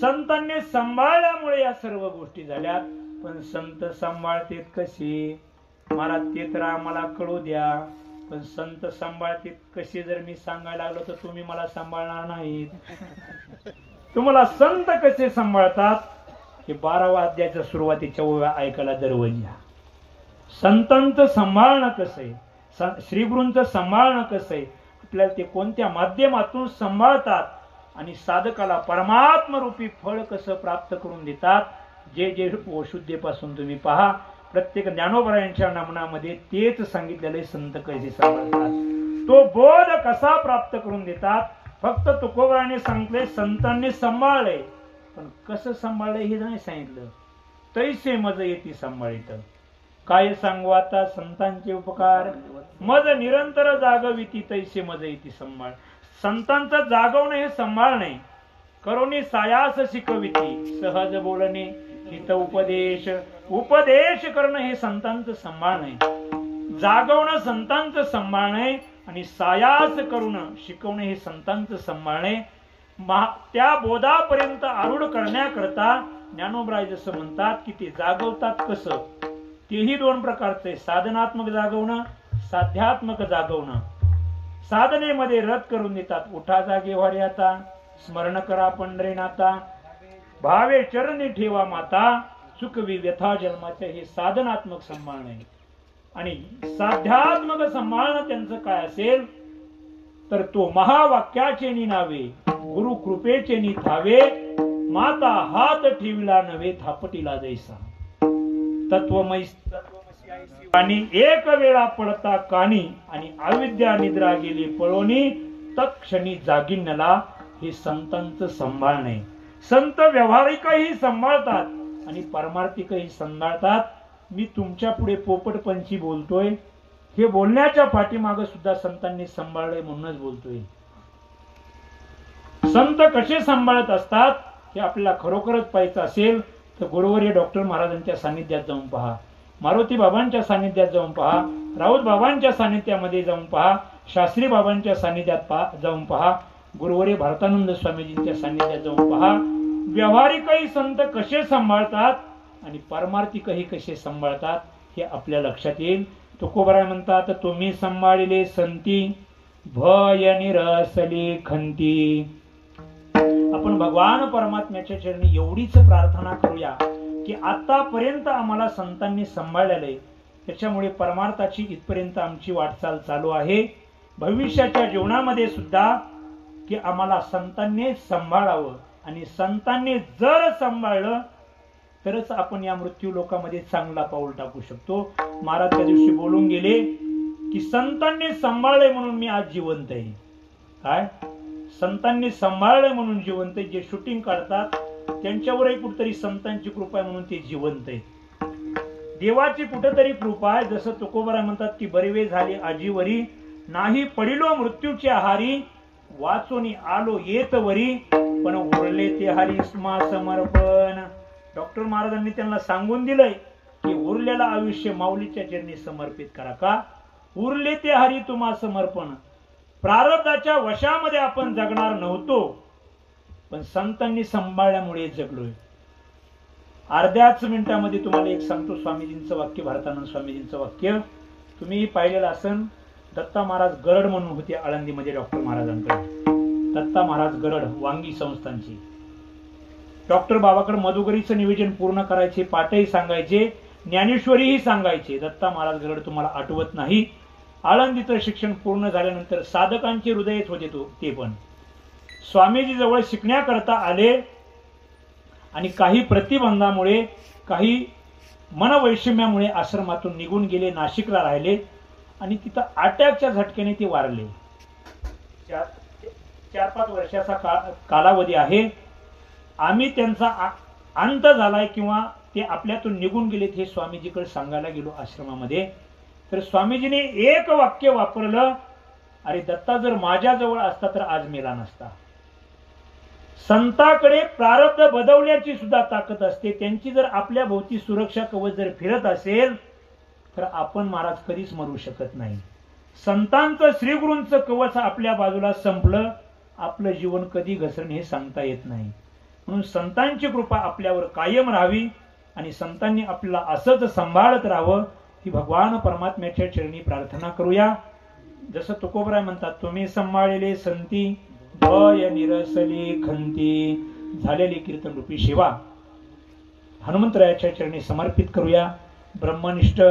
संतांनी सांभाळल्यामुळे या सर्व गोष्टी झाल्या. पण संत सांभाळतेत कसे महाराज ते तर आम्हाला कळू द्या. पण संत सांभाळतेत कसे जर मी सांगायला लागलो तर तुम्ही मला सांभाळणार नाहीत. तुम्हाला संत कसे सांभाळतात हे 12व्या अध्यायाच्या सुरुवातीच्या ओव्या ऐकायला दरवल्या. संतांचं सांभाळणं कसं आहे, श्रीगुरूंचं सांभाळणं कसं आहे, आपल्याला ते कोणत्या माध्यमातून सांभाळतात आणि साधकाला परमात्मा रूपी फळ कसं प्राप्त करून देतात. जे जे अशुद्धीपासून तुम्ही पहा, प्रत्येक ज्ञानोबरायांच्या नामनामध्ये तेच सांगितलेले संत कसे सांभाळतात, तो बोध कसा प्राप्त करून देतात. फक्त तुकोबराने सांगितले संतांनी सांभाळले, पण कसं सांभाळलंय हे नाही सांगितलं. तैसे मज येती सांभाळित काय सांगू आता संतांचे उपकार मज निरंतर जागविती तैसे मज येती सांभाळ. संतांचं जागवणं हे सांभाळणे, करोनी सायास शिकविती सहज बोलणे हित उपदेश. उपदेश करणं हे संतांचं सांभाळणे, जागवणं संतांचं सांभाळणे आणि सायास करून शिकवणे हे संतांचं सांभाळणे. त्या बोधापर्यंत आरूढ करण्याकरता ज्ञानोबराय जसं म्हणतात की ते जागवतात कसं, तेही दोन प्रकारचे आहे, साधनात्मक जागवणं, साध्यात्मक जागवणं. साधनेमध्ये रत करून देतात, उठा जागे वारे आता, स्मरण करा पंढरीनाथा, भावे चरणी ठेवा माता, चुकवी व्यथा जन्माचे हे साधनात्मक सांभाळणं आहे. आणि साध्यात्मक सांभाळणं त्यांचं काय असेल तर तो महावाक्याचे निनावे गुरु कृपेचे निथावे, माता हात ठेविला नव्हे थापटीला जैसा. तत्वमय आणि एक वेळा पडता कानी आणि अविद्या निद्रा गेली पळोनी, तत्क्षणी जागिन्नला हे संतांचं सांभाळणे. संत व्यावहारिकही सांभाळतात आणि पारमार्थिकही सांभाळतात. मी तुमच्या पुढे पोपटपंची बोलतोय, हे बोलण्याच्या पाठीमागे सुद्धा संतांनी सांभाळले म्हणूनच बोलतोय. संत कसे सांभाळत असतात हे आपल्याला खरोखरच पाहायचं असेल तर गुरुवर्य डॉक्टर महाराजांच्या सानिध्यात जाऊन पहा, मारुती बाबांच्या सानिध्यात जाऊन पहा, राऊत बाबांच्या सानिध्यामध्ये जाऊन पहा, शास्त्री बाबांच्या सानिध्यात जाऊन पहा, गुरुवर्य भारतानंद स्वामीजींच्या सानिध्यात जाऊन पहा. व्यावहारिकही संत कसे सांभाळतात आणि पारमार्थिकही कसे सांभाळतात हे आपल्या लक्षात येईल. तुकोबराय म्हणतात तुम्ही सांभाळिले संती भय निरसली खंती. आपण भगवान परमात्म्याच्या चरणी एवढीच प्रार्थना करूया की आतापर्यंत आम्हाला संतांनी सांभाळलेलं आहे, त्याच्यामुळे परमार्थाची इथपर्यंत आमची वाटचाल चालू आहे. भविष्याच्या जीवनामध्ये सुद्धा की आम्हाला संतांनी सांभाळावं आणि संतांनी जर सांभाळलं तरच आपण या मृत्यू लोकामध्ये चांगला पाऊल टाकू शकतो. महाराज त्या दिवशी बोलून गेले की संतांनी सांभाळले म्हणून मी आज जिवंत आहे. काय संतांनी सांभाळले म्हणून जिवंत आहे. जे शूटिंग काढतात त्यांच्यावरही कुठेतरी संतांची कृपा आहे म्हणून ते जिवंत आहे. देवाची कुठेतरी कृपा आहे. जसं तुकोबराय म्हणतात की बरिवे झाले आजीवरी, नाही पडिलो मृत्यूचे आहारी, वाचोनी आलो येत वरी, पण उरले ते हरी समर्पण. डॉक्टर महाराजांनी त्यांना सांगून दिलंय की उरलेलं आयुष्य माऊलीच्या चरणी समर्पित करा. का उरले ते हरी तुम्हा समर्पण. प्रारब्धाच्या वशामध्ये आपण जगणार नव्हतो, पण संतांनी सांभाळल्यामुळे जगलोय. अर्ध्याच मिनिटामध्ये तुम्हाला एक सांगतो स्वामीजींचं वाक्य, भारतानंद स्वामीजींचं वाक्य तुम्ही पाहिलेलं असन. दत्ता महाराज गरड म्हणून होते आळंदीमध्ये डॉक्टर महाराजांकडे. दत्ता महाराज गरड वांगी संस्थांची. डॉक्टर बाबाकडे मधुगरीचं निवेदन पूर्ण करायचे, पाठही सांगायचे, ज्ञानेश्वरीही सांगायचे. दत्ता महाराज गरड तुम्हाला आठवत नाही. आळंदीचं शिक्षण पूर्ण झाल्यानंतर साधकांचे हृदयच होते ते पण स्वामीजी जवळ शिकण्याकरता आले आणि काही प्रतिबंधामुळे काही मनवैषम्यामुळे आश्रमातून निघून गेले, नाशिकला राहिले आणि तिथं अटॅकच्या झटक्याने ते वारले. 4-5 वर्षाचा कालावधी आहे. आम्ही त्यांचा अंत झालाय किंवा ते आपल्यातून निघून गेलेत हे स्वामीजीकडे सांगायला गेलो आश्रमामध्ये. तर स्वामीजीने एक वाक्य वापरलं, अरे दत्ता जर माझ्याजवळ असता तर आज मेला नसता. संताकडे प्रारब्ध बदवण्याची सुद्धा ताकद असते. त्यांची जर आपल्या भोवती सुरक्षा कवच जर फिरत असेल तर आपण महाराज कधीच मरू शकत नाही. संतांचं श्रीगुरूंचं कवच आपल्या बाजूला संपलं, आपलं जीवन कधी घसरण हे सांगता येत नाही. म्हणून संतांची कृपा आपल्यावर कायम राहावी आणि संतांनी आपल्याला असंच सांभाळत राहावं ही भगवान परमात्म्याच्या चरणी प्रार्थना करूया. जसं तुकोबराय म्हणतात, तुम्ही सांभाळलेले संती भय निरसली खंती, झालेली कीर्तन रूपी सेवा हनुमंतरायाच्या चरणी समर्पित करूया. ब्रह्मनिष्ठ